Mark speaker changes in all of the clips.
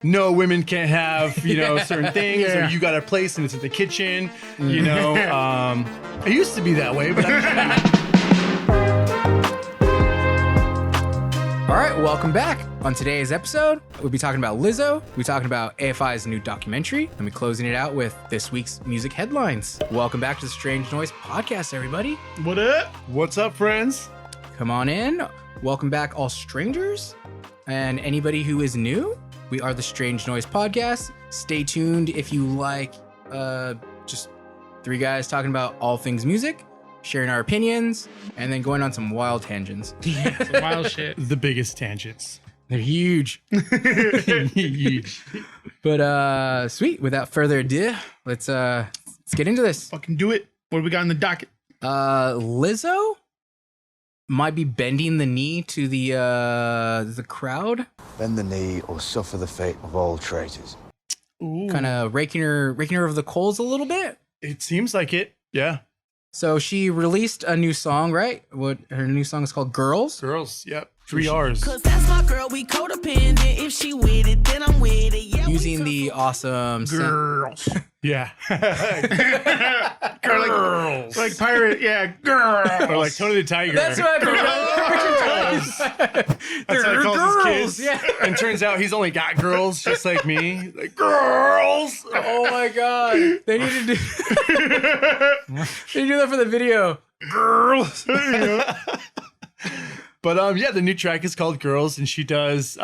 Speaker 1: no, women can't have, certain things, or you got a place and it's in the kitchen, It used to be that way, but
Speaker 2: All right, welcome back. On today's episode, we'll be talking about Lizzo, we'll be talking about AFI's new documentary, and we're closing it out with this week's music headlines. Welcome back to the Strange Noise Podcast, everybody.
Speaker 3: What up?
Speaker 1: What's up, friends?
Speaker 2: Come on in. Welcome back, all strangers, and anybody who is new. We are the Strange Noise Podcast. Stay tuned if you like just three guys talking about all things music, sharing our opinions, and then going on some wild tangents.
Speaker 3: Yeah, some wild shit.
Speaker 1: The biggest tangents.
Speaker 2: They're huge.
Speaker 1: Huge.
Speaker 2: But sweet. Without further ado, let's get into this.
Speaker 3: Fucking do it. What do we got in the docket?
Speaker 2: Lizzo might be bending the knee to the crowd.
Speaker 4: Bend the knee or suffer the fate of all traitors.
Speaker 2: Kind of raking her over the coals a little bit.
Speaker 1: It seems like it. Yeah.
Speaker 2: So she released a new song, right? What her new song is called, Girls.
Speaker 1: Girls. Yep. 3 R's.
Speaker 5: Cause that's my girl, we codependent. If she with it, then I'm with it. Yeah,
Speaker 2: Using the awesome
Speaker 3: Girls.
Speaker 1: Yeah.
Speaker 3: Girls. Like pirate, yeah, girls.
Speaker 1: Or like Tony the Tiger.
Speaker 2: That's what
Speaker 1: That's how he calls his kids.
Speaker 2: Yeah.
Speaker 1: And turns out he's only got girls, just like me. Like, girls.
Speaker 2: Oh my god. They need to do they do that for the video.
Speaker 1: Girls. But yeah, the new track is called Girls, and she does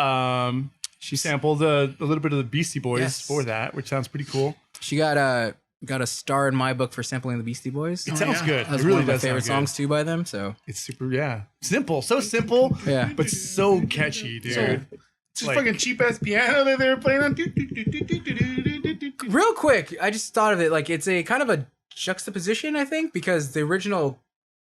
Speaker 1: she sampled a little bit of the Beastie Boys for that, which sounds pretty cool.
Speaker 2: She got a star in my book for sampling the Beastie Boys.
Speaker 1: It sounds good.
Speaker 2: That's
Speaker 1: it really
Speaker 2: one of my
Speaker 1: does
Speaker 2: favorite
Speaker 1: sound good.
Speaker 2: songs too by them. So
Speaker 1: It's super, simple, so simple, but so catchy, dude.
Speaker 3: Just fucking cheap ass piano that they were playing on.
Speaker 2: real quick, I just thought of it like it's a kind of a juxtaposition, I think, because the original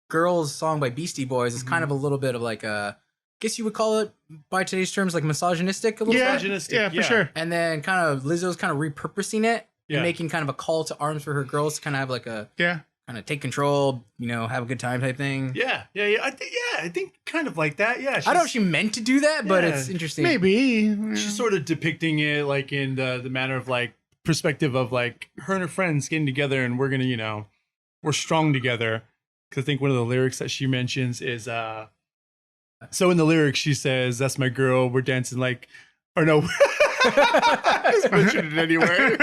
Speaker 2: Girls song by Beastie Boys is kind of a little bit of like a, I guess you would call it by today's terms like misogynistic a little bit.
Speaker 1: Misogynistic,
Speaker 3: Yeah, for sure.
Speaker 2: And then kind of Lizzo's kind of repurposing it and making kind of a call to arms for her girls to kind of have like a kind of take control, have a good time type thing.
Speaker 1: Yeah. I think kind of like that. Yeah.
Speaker 2: I don't know if she meant to do that, but it's interesting.
Speaker 3: Maybe.
Speaker 1: She's sort of depicting it like in the manner of like perspective of like her and her friends getting together and we're gonna, we're strong together. Because I think one of the lyrics that she mentions is, so in the lyrics she says, "That's my girl, we're dancing like," or no, I just mentioned it anyway.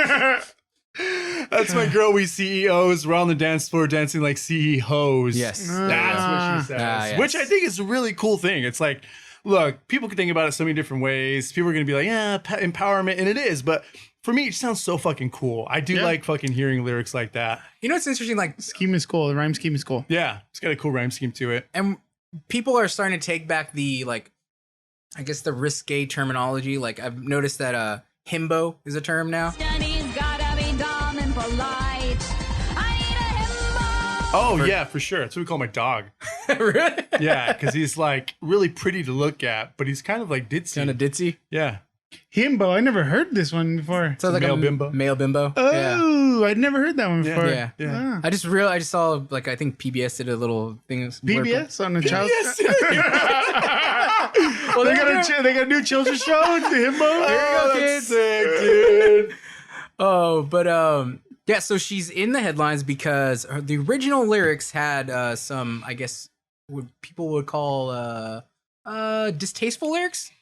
Speaker 1: "That's my girl, we CEOs, we're on the dance floor dancing like CEOs."
Speaker 2: Yes.
Speaker 1: That's what she says.
Speaker 2: Yes.
Speaker 1: Which I think is a really cool thing. It's like, look, people can think about it so many different ways. People are going to be like, yeah, empowerment, and it is, but for me, it sounds so fucking cool. I do like fucking hearing lyrics like that.
Speaker 2: It's interesting, like
Speaker 3: Scheme is cool. The rhyme scheme is cool.
Speaker 1: Yeah, it's got a cool rhyme scheme to it.
Speaker 2: and people are starting to take back the like, I guess the risque terminology. Like I've noticed that himbo is a term now.
Speaker 5: Danny's gotta be dumb and polite. I need a himbo.
Speaker 1: Oh, yeah, for sure. That's what we call my dog.
Speaker 2: Really?
Speaker 1: Yeah, because he's like really pretty to look at, but he's kind of like ditzy.
Speaker 2: Kind of ditzy.
Speaker 1: Yeah.
Speaker 3: Himbo. I never heard this one before.
Speaker 2: So like
Speaker 1: Male
Speaker 2: a
Speaker 1: bimbo.
Speaker 2: Male bimbo.
Speaker 3: Oh, I'd never heard that one before.
Speaker 2: Yeah.
Speaker 1: Yeah.
Speaker 2: I just saw like I think PBS did a little thing.
Speaker 3: PBS on the child.
Speaker 2: Well,
Speaker 3: They got a new children's show. The Himbo.
Speaker 2: There you go, kids.
Speaker 1: Sick, dude.
Speaker 2: Oh, but yeah. So she's in the headlines because the original lyrics had some, I guess, what people would call distasteful lyrics,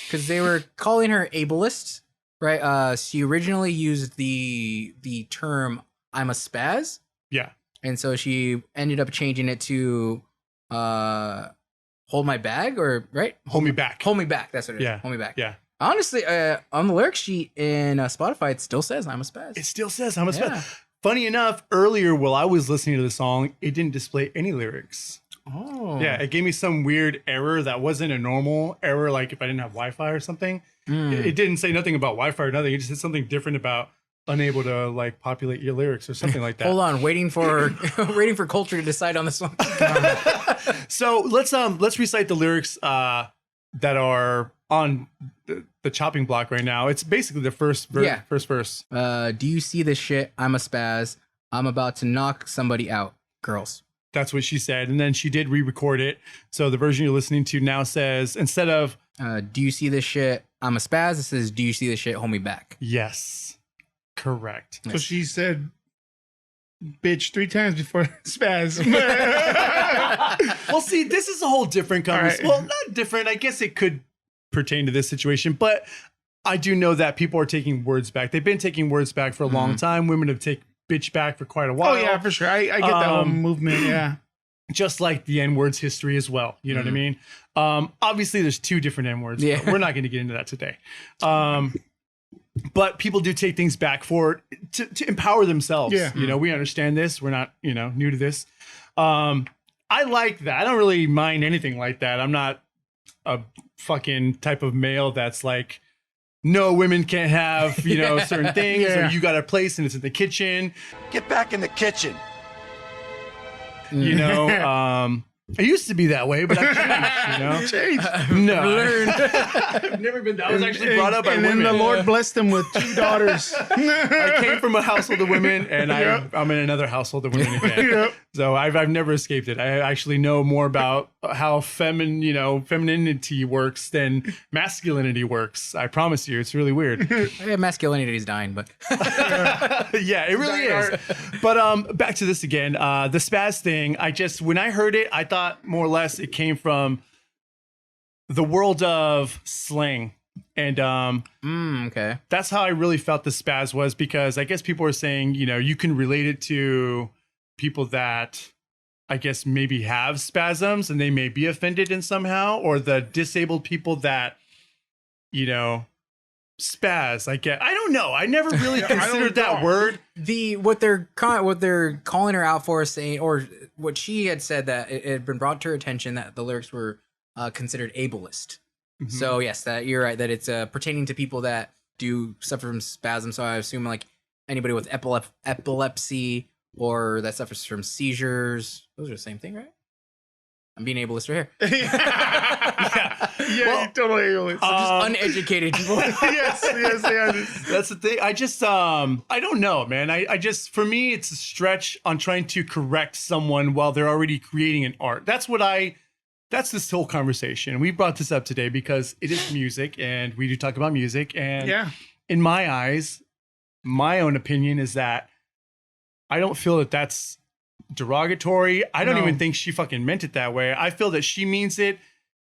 Speaker 2: because they were calling her ableist, right? She originally used the term "I'm a spaz,"
Speaker 1: Yeah.
Speaker 2: and so she ended up changing it to "Hold my bag," or right?
Speaker 1: Hold me back.
Speaker 2: Hold me back. That's what it is.
Speaker 1: Yeah.
Speaker 2: Hold me back.
Speaker 1: Yeah.
Speaker 2: Honestly, on the lyric sheet in Spotify, it still says "I'm a spaz."
Speaker 1: It still says I'm a
Speaker 2: Yeah.
Speaker 1: spaz. Funny enough, earlier while I was listening to the song, it didn't display any lyrics.
Speaker 2: Oh.
Speaker 1: Yeah, it gave me some weird error that wasn't a normal error, like if I didn't have Wi-Fi or something. It didn't say nothing about Wi-Fi or nothing. It just said something different about unable to like populate your lyrics or something like that.
Speaker 2: Hold on, waiting for culture to decide on this one.
Speaker 1: So let's recite the lyrics that are on the chopping block right now. It's basically the first verse.
Speaker 2: Do you see this shit? I'm a spaz. I'm about to knock somebody out. Girls.
Speaker 1: That's what she said. And then she did re-record it. So the version you're listening to now says, instead of
Speaker 2: Do you see this shit? I'm a spaz. This is, do you see this shit? Hold me back.
Speaker 1: Yes. Correct.
Speaker 3: So she said, bitch 3 times before spaz.
Speaker 1: Well, see, this is a whole different conversation.
Speaker 3: All right.
Speaker 1: Well, not different. I guess it could pertain to this situation, but I do know that people are taking words back. They've been taking words back for a long time. Women have taken bitch back for quite a while.
Speaker 3: Oh, yeah, for sure. I get that whole movement, yeah.
Speaker 1: Just like the N-word's history as well. You know what I mean? Obviously, there's 2 different N-words.
Speaker 2: Yeah.
Speaker 1: But we're not going to get into that today. But people do take things back to empower themselves.
Speaker 3: Yeah.
Speaker 1: You know, we understand this. We're not, new to this. I like that. I don't really mind anything like that. I'm not a fucking type of male that's like, no, women can't have, certain things.
Speaker 3: Yeah.
Speaker 1: Or you got a place and it's in the kitchen.
Speaker 4: Get back in the kitchen.
Speaker 1: I used to be that way, but I've changed, No, I've never been. I was actually brought up by
Speaker 3: and
Speaker 1: women.
Speaker 3: then the Lord blessed him with 2 daughters.
Speaker 1: I came from a household of women, and I'm in another household of women again.
Speaker 3: Yep.
Speaker 1: So I've never escaped it. I actually know more about how femininity works than masculinity works. I promise you, it's really weird.
Speaker 2: Yeah, masculinity is dying, but
Speaker 1: Yeah, it really is. But back to this again. The spaz thing. When I heard it, I thought more or less it came from the world of slang. And
Speaker 2: okay.
Speaker 1: that's how I really felt the spaz was, because I guess people were saying, you can relate it to people that I guess maybe have spasms and they may be offended in somehow, or the disabled people that, spaz. I don't know. I never really considered that word.
Speaker 2: What they're calling her out for, saying, or what she had said, that it had been brought to her attention that the lyrics were considered ableist.
Speaker 1: Mm-hmm.
Speaker 2: So yes, that you're right, that it's pertaining to people that do suffer from spasms. So I assume like anybody with epilepsy or that suffers from seizures. Those are the same thing, right? I'm being ableist right here.
Speaker 3: Yeah, you totally ableist.
Speaker 2: Just uneducated people.
Speaker 3: yes.
Speaker 1: That's the thing. I don't know, man. I just, for me, it's a stretch on trying to correct someone while they're already creating an art. That's this whole conversation. We brought this up today because it is music and we do talk about music. And in my eyes, my own opinion is that I don't feel that that's derogatory. I don't even think she fucking meant it that way. I feel that she means it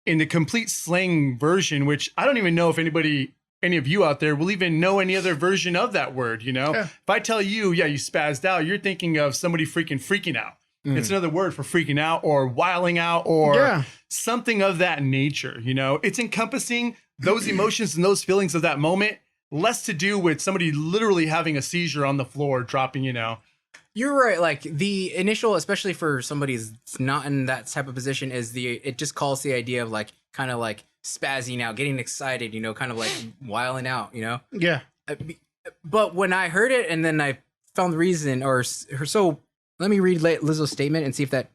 Speaker 1: in the complete slang version, which I don't even know if any of you out there will even know any other version of that word. If I tell you, you spazzed out, you're thinking of somebody freaking out. It's another word for freaking out or wiling out or something of that nature. It's encompassing those emotions and those feelings of that moment, less to do with somebody literally having a seizure on the floor, dropping,
Speaker 2: You're right. Like the initial, especially for somebody who's not in that type of position, it just calls the idea of like kind of like spazzing out, getting excited, kind of like wiling out,
Speaker 3: Yeah.
Speaker 2: But when I heard it and then I found the reason, so let me read Lizzo's statement and see if that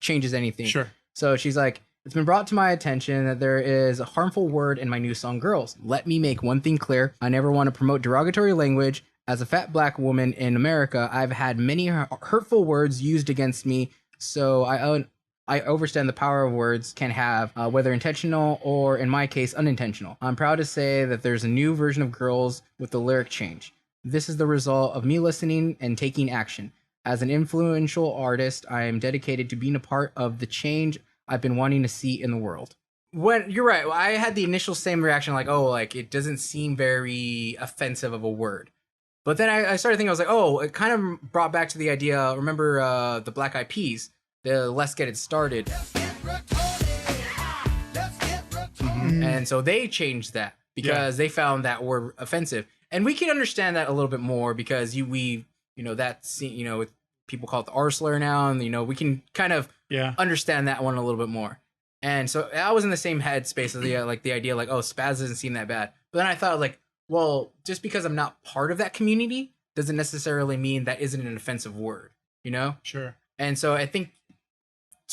Speaker 2: changes anything.
Speaker 1: Sure.
Speaker 2: So she's like, it's been brought to my attention that there is a harmful word in my new song, Girls. Let me make one thing clear. I never want to promote derogatory language. As a fat black woman in America, I've had many hurtful words used against me, so I understand the power of words can have, whether intentional or, in my case, unintentional. I'm proud to say that there's a new version of Girls with the lyric change. This is the result of me listening and taking action. As an influential artist, I am dedicated to being a part of the change I've been wanting to see in the world. When you're right, I had the initial same reaction, like it doesn't seem very offensive of a word. But then I started thinking, I was like, it kind of brought back to the idea, remember the Black Eyed Peas, the Let's Get It Started. Mm-hmm. And so they changed that because they found that word offensive. And we can understand that a little bit more because people call it the R slur now, and we can kind of understand that one a little bit more. And so I was in the same headspace of the idea spaz doesn't seem that bad. But then I thought well, just because I'm not part of that community doesn't necessarily mean that isn't an offensive word,
Speaker 1: Sure.
Speaker 2: And so I think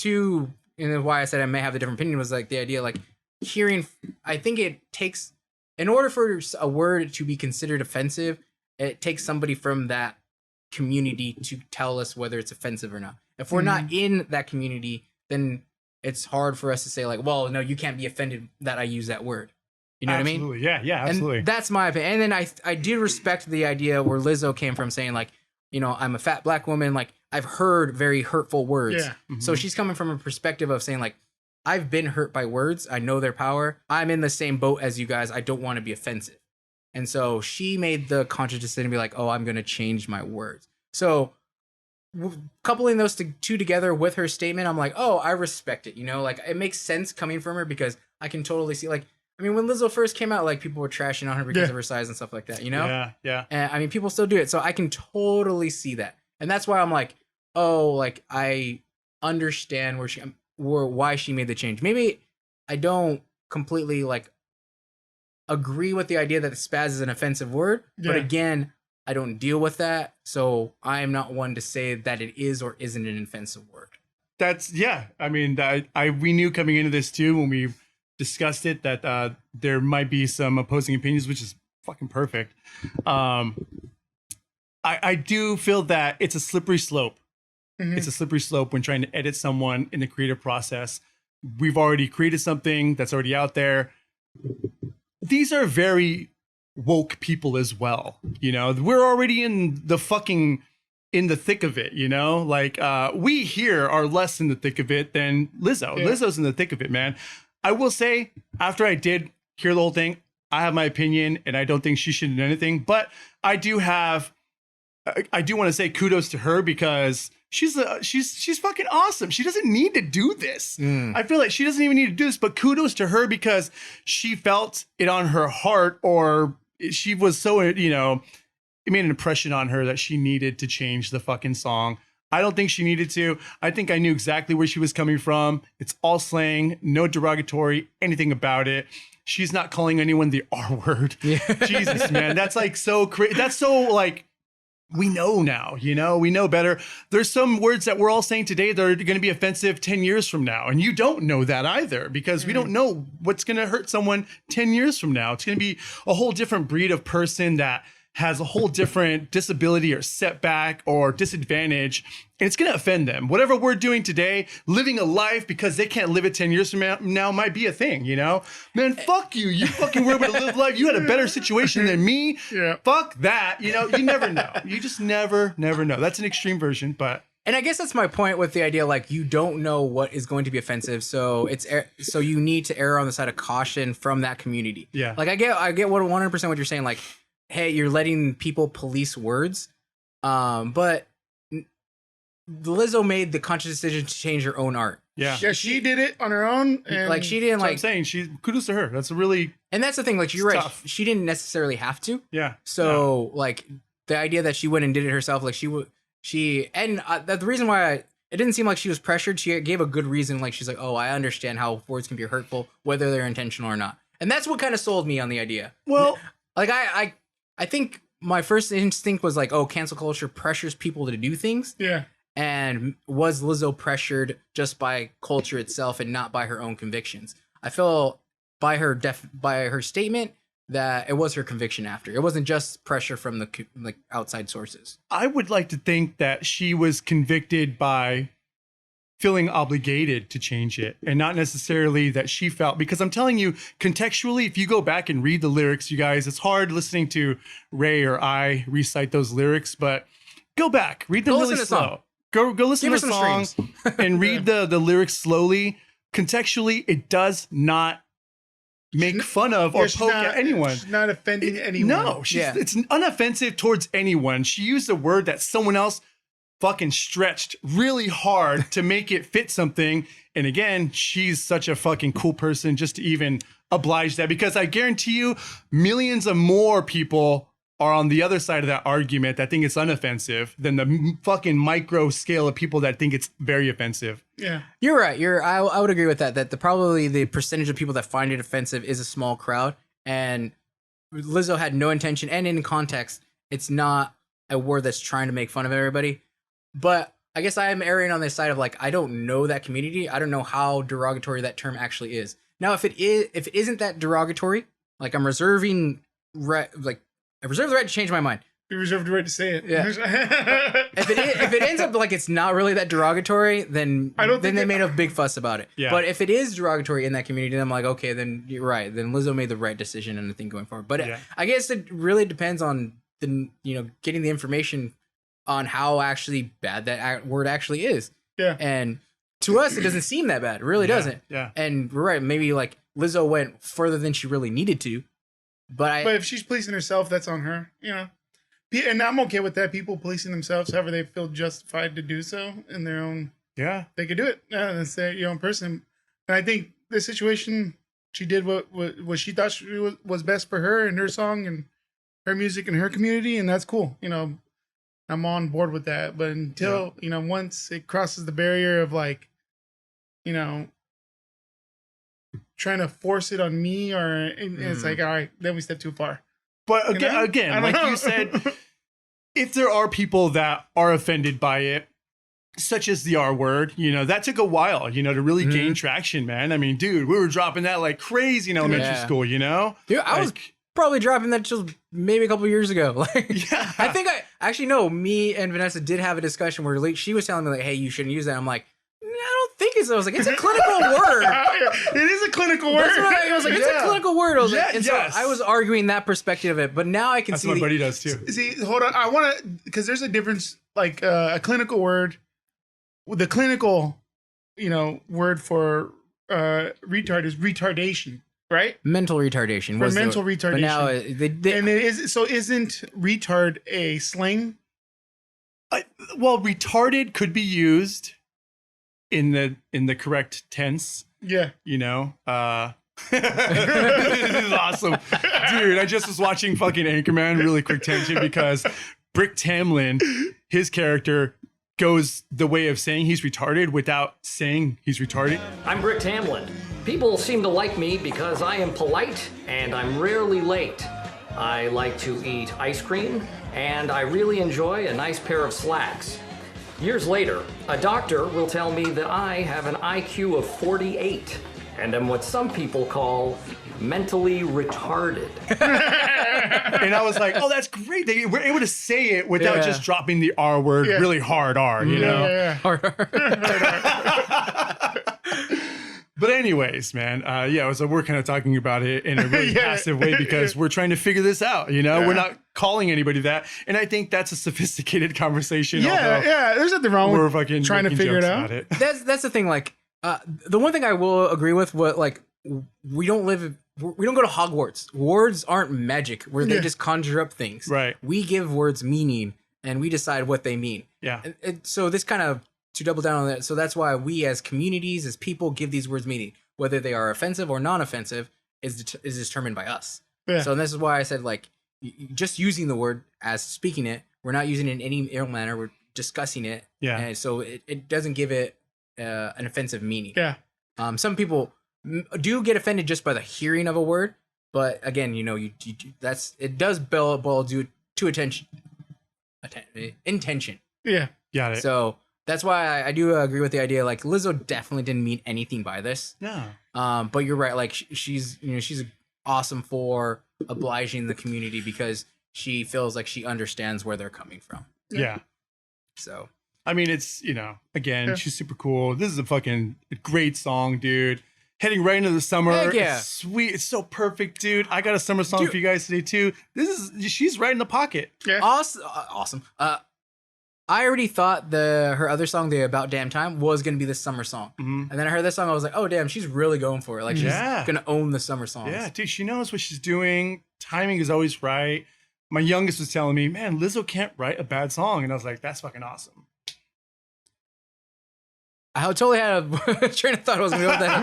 Speaker 2: why I said I may have a different opinion was the idea hearing. I think it takes, in order for a word to be considered offensive, it takes somebody from that community to tell us whether it's offensive or not. If we're not in that community, then it's hard for us to say like, well, no, you can't be offended that I use that word. You know what I mean?
Speaker 1: Absolutely. Yeah, absolutely.
Speaker 2: And that's my opinion. And then I did respect the idea where Lizzo came from saying like, you know, I'm a fat black woman. Like I've heard very hurtful words.
Speaker 3: Yeah.
Speaker 2: So she's coming from a perspective of saying like, I've been hurt by words. I know their power. I'm in the same boat as you guys. I don't want to be offensive. And so she made the conscious decision to be like, oh, I'm going to change my words. So coupling those two together with her statement, I'm like, oh, I respect it. You know, like it makes sense coming from her because I can totally see like, I mean, when Lizzo first came out, like people were trashing on her because of her size and stuff like that, you know?
Speaker 1: Yeah.
Speaker 2: And I mean, people still do it. So I can totally see that. And that's why I'm like, oh, like I understand why she made the change. Maybe I don't completely like agree with the idea that spaz is an offensive word, but again, I don't deal with that. So I am not one to say that it is or isn't an offensive word.
Speaker 1: That's I mean, we knew coming into this too when we discussed it that there might be some opposing opinions, which is fucking perfect. I do feel that it's a slippery slope. It's a slippery slope when trying to edit someone in the creative process. We've already created something that's already out there. These are very woke people as well. You know, we're already in the thick of it, you know, like we here are less in the thick of it than Lizzo. Lizzo's in the thick of it, man. I will say, after I did hear the whole thing, I have my opinion, and I don't think she should do anything. But I do want to say kudos to her because she's fucking awesome. She doesn't need to do this. I feel like she doesn't even need to do this. But kudos to her because she felt it on her heart, or she was so, you know, it made an impression on her that she needed to change the fucking song. I don't think she needed to. I think I knew exactly where she was coming from. It's all slang, no derogatory, anything about it. She's not calling anyone the R word. Jesus, man. That's like so crazy. That's so like, we know now, you know, we know better. There's some words that we're all saying today that are going to be offensive 10 years from now. And you don't know that either because we don't know what's going to hurt someone 10 years from now. It's going to be a whole different breed of person that has a whole different disability or setback or disadvantage, and it's going to offend them. Whatever we're doing today, living a life because they can't live it 10 years from now might be a thing, you know? Man, fuck you. You fucking were able to live life. You had a better situation than me. Yeah. Fuck that. You know, you never know. You just never know. That's an extreme version, but...
Speaker 2: And I guess that's my point with the idea, like, you don't know what is going to be offensive, so so you need to err on the side of caution from that community.
Speaker 1: Yeah.
Speaker 2: Like, I get what 100% what you're saying, like, hey, you're letting people police words, but Lizzo made the conscious decision to change her own art.
Speaker 3: Yeah, she did it on her own. And
Speaker 2: like she didn't like.
Speaker 1: I'm saying kudos to her. That's a really
Speaker 2: and that's the thing. Like you're right.
Speaker 1: Tough.
Speaker 2: She didn't necessarily have to.
Speaker 1: Yeah.
Speaker 2: So like the idea that she went and did it herself, like the reason why it didn't seem like she was pressured. She gave a good reason. Like she's like, oh, I understand how words can be hurtful, whether they're intentional or not. And that's what kind of sold me on the idea.
Speaker 1: Well,
Speaker 2: like I think my first instinct was like, oh, cancel culture pressures people to do things.
Speaker 3: Yeah.
Speaker 2: And was Lizzo pressured just by culture itself and not by her own convictions? I feel by her statement that it was her conviction after. It wasn't just pressure from the like outside sources.
Speaker 1: I would like to think that she was convicted by feeling obligated to change it and not necessarily that she felt, because I'm telling you contextually, if you go back and read the lyrics, you guys, it's hard listening to Ray or I recite those lyrics, but go back, read them really slow. Go listen to the song and read the lyrics slowly. Contextually, it does not make fun of or poke at anyone.
Speaker 3: She's not offending anyone.
Speaker 1: No, it's unoffensive towards anyone. She used a word that someone else fucking stretched really hard to make it fit something. And again, she's such a fucking cool person just to even oblige that, because I guarantee you millions of more people are on the other side of that argument that think it's unoffensive than the fucking micro scale of people that think it's very offensive.
Speaker 3: Yeah,
Speaker 2: you're right. I would agree with that. That probably the percentage of people that find it offensive is a small crowd. And Lizzo had no intention, and in context, it's not a word that's trying to make fun of everybody. But I guess I am erring on this side of like, I don't know that community. I don't know how derogatory that term actually is. Now, if it isn't that derogatory, like I reserve the right to change my mind.
Speaker 3: You reserve the right to say it.
Speaker 2: Yeah. If it ends up like it's not really that derogatory, then they made a big fuss about it.
Speaker 1: Yeah.
Speaker 2: But if it is derogatory in that community, then I'm like, okay, then you're right. Then Lizzo made the right decision and the thing going forward. But I guess it really depends on the getting the information on how actually bad that word actually is.
Speaker 3: Yeah.
Speaker 2: And to us, it doesn't seem that bad. It really doesn't.
Speaker 1: Yeah.
Speaker 2: And we're right. Maybe like Lizzo went further than she really needed to. But
Speaker 3: if she's policing herself, that's on her. And I'm okay with that. People policing themselves, however they feel justified to do so in their own.
Speaker 1: Yeah.
Speaker 3: They could do it. That's their own person. And I think the situation, she did what she thought was best for her and her song and her music and her community, and that's cool. I'm on board with that. But until once it crosses the barrier of like, trying to force it on me, it's like, all right, then we step too far.
Speaker 1: But again, like you said, if there are people that are offended by it, such as the R word, that took a while, to really gain traction, man. I mean, dude, we were dropping that like crazy in elementary school,
Speaker 2: Dude, I was probably dropping that just maybe a couple years ago. I think me and Vanessa did have a discussion where she was telling me like, hey, you shouldn't use that. I'm like, I don't think it's. I was like, it's a clinical word.
Speaker 3: It is a clinical word.
Speaker 2: That's what I was like, it's a clinical word. I was like, and so I was arguing that perspective of it, but now I can
Speaker 1: That's
Speaker 2: see.
Speaker 1: what my buddy does too.
Speaker 3: See, hold on. I want to, because there's a difference. Like a clinical word, the clinical, word for retard is retardation, right?
Speaker 2: Mental retardation.
Speaker 3: For mental retardation.
Speaker 2: But now
Speaker 3: and it is. So isn't retard a slang?
Speaker 1: Well, retarded could be used in the correct tense.
Speaker 3: Yeah.
Speaker 1: This is awesome. Dude, I just was watching fucking Anchorman, really quick tangent, because Brick Tamlin, his character, goes the way of saying he's retarded without saying he's retarded.
Speaker 6: I'm Brick Tamlin. People seem to like me because I am polite and I'm rarely late. I like to eat ice cream and I really enjoy a nice pair of slacks. Years later, a doctor will tell me that I have an IQ of 48 and am what some people call mentally retarded.
Speaker 1: And I was like, oh, that's great. They were able to say it without just dropping the R word, really hard R,
Speaker 3: Yeah.
Speaker 1: But anyways, man, so we're kind of talking about it in a really passive way because we're trying to figure this out, We're not calling anybody that. And I think that's a sophisticated conversation.
Speaker 3: There's nothing wrong
Speaker 1: we're
Speaker 3: with
Speaker 1: fucking
Speaker 3: trying to figure it out.
Speaker 2: That's the thing. Like, the one thing I will agree with, we don't go to Hogwarts. Words aren't magic where they just conjure up things.
Speaker 1: Right.
Speaker 2: We give words meaning and we decide what they mean.
Speaker 1: Yeah.
Speaker 2: And so this kind of, to double down on that, so that's why we as communities, as people, give these words meaning. Whether they are offensive or non-offensive is determined by us. Yeah. So this is why I said, like, just using the word as speaking it, we're not using it in any ill manner, we're discussing it.
Speaker 1: Yeah.
Speaker 2: And so it doesn't give it an offensive meaning.
Speaker 3: Yeah.
Speaker 2: Some people do get offended just by the hearing of a word, but again, it does boil due to intention.
Speaker 3: Yeah.
Speaker 1: Got it.
Speaker 2: So that's why I do agree with the idea. Like, Lizzo definitely didn't mean anything by this.
Speaker 1: No.
Speaker 2: But you're right. Like, she's awesome for obliging the community because she feels like she understands where they're coming from.
Speaker 1: Yeah.
Speaker 2: So,
Speaker 1: I mean, it's, again, she's super cool. This is a fucking great song, dude. Heading right into the summer.
Speaker 2: Heck yeah.
Speaker 1: It's sweet. It's so perfect, dude. I got a summer song for you guys today, too. She's right in the pocket.
Speaker 3: Yeah.
Speaker 2: Awesome. I already thought her other song, the About Damn Time, was going to be the summer song. Mm-hmm. And then I heard this song, I was like, oh, damn, she's really going for it. Like, she's going to own the summer songs.
Speaker 1: Yeah, dude, she knows what she's doing. Timing is always right. My youngest was telling me, man, Lizzo can't write a bad song. And I was like, that's fucking awesome.
Speaker 2: I totally had a train of thought I was going to go with that.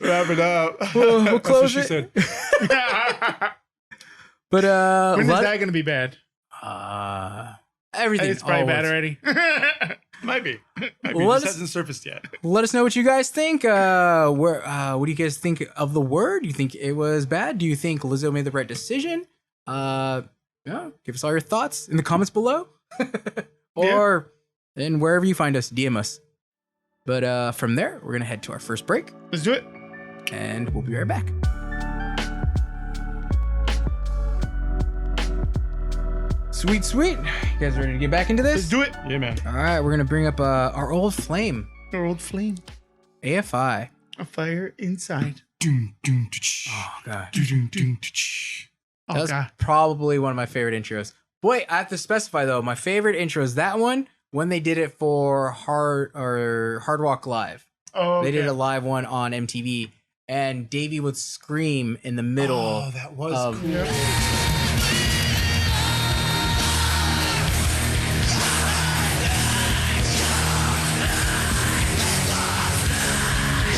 Speaker 1: Wrap it up.
Speaker 2: We'll close it.
Speaker 1: That's what she said.
Speaker 2: But
Speaker 3: when is that going to be bad?
Speaker 2: Everything.
Speaker 3: It's probably bad already.
Speaker 1: Might be. This hasn't surfaced yet.
Speaker 2: Let us know what you guys think. What do you guys think of the word? Do you think it was bad? Do you think Lizzo made the right decision? Give us all your thoughts in the comments below, or in wherever you find us. DM us. But from there, we're gonna head to our first break.
Speaker 3: Let's do it.
Speaker 2: And we'll be right back. Sweet. You guys ready to get back into this?
Speaker 3: Let's do it.
Speaker 1: Yeah, man.
Speaker 2: All right, we're gonna bring up our old flame,
Speaker 3: Our old flame.
Speaker 2: AFI.
Speaker 3: A fire inside.
Speaker 2: Oh god,
Speaker 3: Oh
Speaker 2: that was
Speaker 3: god.
Speaker 2: probably one of my favorite intros. Boy, I have to specify though, my favorite intro is that one when they did it for Hard Rock Live.
Speaker 3: Oh, okay.
Speaker 2: They did a live one on MTV, and Davey would scream in the middle.
Speaker 1: Oh, that was
Speaker 2: of-
Speaker 1: cool.
Speaker 3: Yep.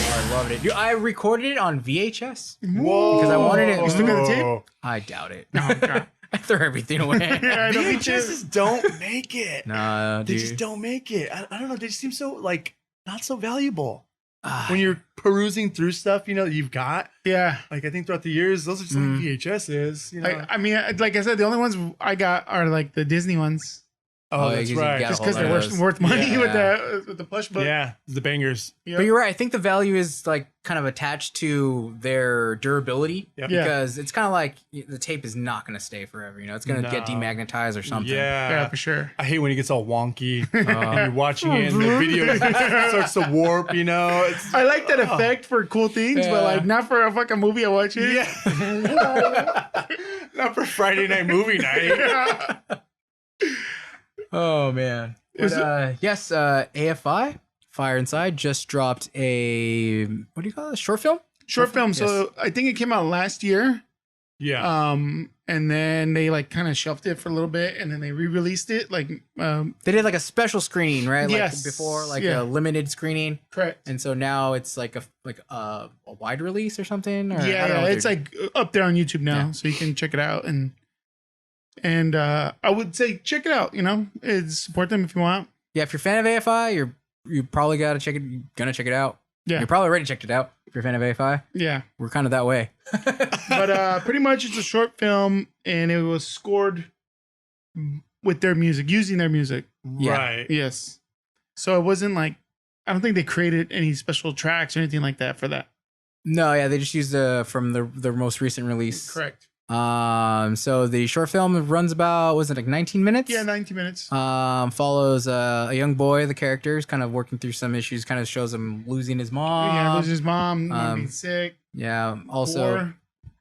Speaker 2: I loved it. Dude, I recorded it on VHS.
Speaker 1: Whoa.
Speaker 2: Because I wanted it-
Speaker 3: You still got the tape?
Speaker 2: I doubt it.
Speaker 3: Oh, God.
Speaker 2: I threw everything away.
Speaker 3: Yeah, I know me too.
Speaker 1: VHSs don't make it.
Speaker 2: Nah,
Speaker 1: They
Speaker 2: dude.
Speaker 1: just don't make it. I don't know. They just seem so like not so valuable.
Speaker 2: Ah,
Speaker 1: When you're perusing through stuff, you know, that you've got.
Speaker 3: Yeah.
Speaker 1: Like I think throughout the years, those are just like VHSs. You know.
Speaker 3: I mean, like I said, the only ones I got are like the Disney ones.
Speaker 1: oh,
Speaker 2: Oh,
Speaker 1: that's
Speaker 2: you
Speaker 1: right.
Speaker 2: got
Speaker 3: Just
Speaker 2: hold
Speaker 3: because they're
Speaker 2: of those.
Speaker 3: worth money
Speaker 2: Yeah.
Speaker 3: with the plush book.
Speaker 1: Yeah, the bangers.
Speaker 3: Yep.
Speaker 2: But you're right. I think the value is like kind of attached to their durability
Speaker 1: Yep.
Speaker 3: Yeah.
Speaker 2: because it's kind of like the tape is not going to stay forever. You know, it's going to get
Speaker 1: No.
Speaker 2: demagnetized or something.
Speaker 1: Yeah.
Speaker 3: Yeah, for sure.
Speaker 1: I hate when it gets all wonky. You're watching it and the video starts to warp, you know? It's,
Speaker 3: I like that effect for cool things,
Speaker 2: Yeah.
Speaker 3: but like not for a fucking movie I watch it.
Speaker 1: yeah. Not for Friday night movie night.
Speaker 2: Oh man.
Speaker 3: Is
Speaker 2: But, yes, AFI Fire Inside just dropped a what do you call it? A short film?
Speaker 3: Short film.
Speaker 2: Yes.
Speaker 3: So I think it came out last year.
Speaker 1: Yeah.
Speaker 3: And then they like kind of shelved it for a little bit, and then they re-released it. Like,
Speaker 2: They did like a special screening, right? Like
Speaker 3: Yes.
Speaker 2: before, like
Speaker 3: Yeah.
Speaker 2: a limited screening,
Speaker 3: correct.
Speaker 2: and so now it's like a wide release or something. Or, I don't know
Speaker 3: Yeah,
Speaker 2: what
Speaker 3: it's
Speaker 2: they're-
Speaker 3: like up there on YouTube now,
Speaker 2: Yeah.
Speaker 3: so you can check it out. And I would say check it out. You know, support them if you want.
Speaker 2: yeah. If you're a fan of AFI, you probably gotta check it. You're gonna check it out.
Speaker 3: Yeah.
Speaker 2: You're probably already checked it out. If you're a fan of AFI,
Speaker 3: Yeah,
Speaker 2: we're kind of that way.
Speaker 3: but pretty much it's a short film, and it was scored with their music, using their music.
Speaker 2: Yeah.
Speaker 1: Right.
Speaker 3: Yes, so it wasn't like I don't think they created any special tracks or anything like that for that.
Speaker 2: No, yeah, they just used from their most recent release.
Speaker 3: Correct.
Speaker 2: So the short film runs about, was it like 19 minutes?
Speaker 3: Yeah, 90 minutes.
Speaker 2: Follows a young boy, the character is kind of working through some issues, kind of shows him losing his mom.
Speaker 3: Yeah, loses his mom, being
Speaker 2: um,
Speaker 3: sick.
Speaker 2: Yeah, also,
Speaker 3: War.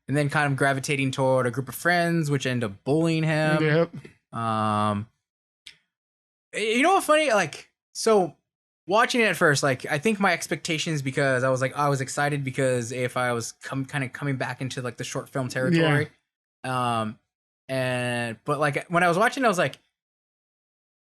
Speaker 2: and then kind of gravitating toward a group of friends, which end up bullying him.
Speaker 3: Yep.
Speaker 2: You know what's funny? Like, so watching it at first, like, I think my expectations, because I was excited because AFI was kind of coming back into like the short film territory. But like when I was watching, I was like,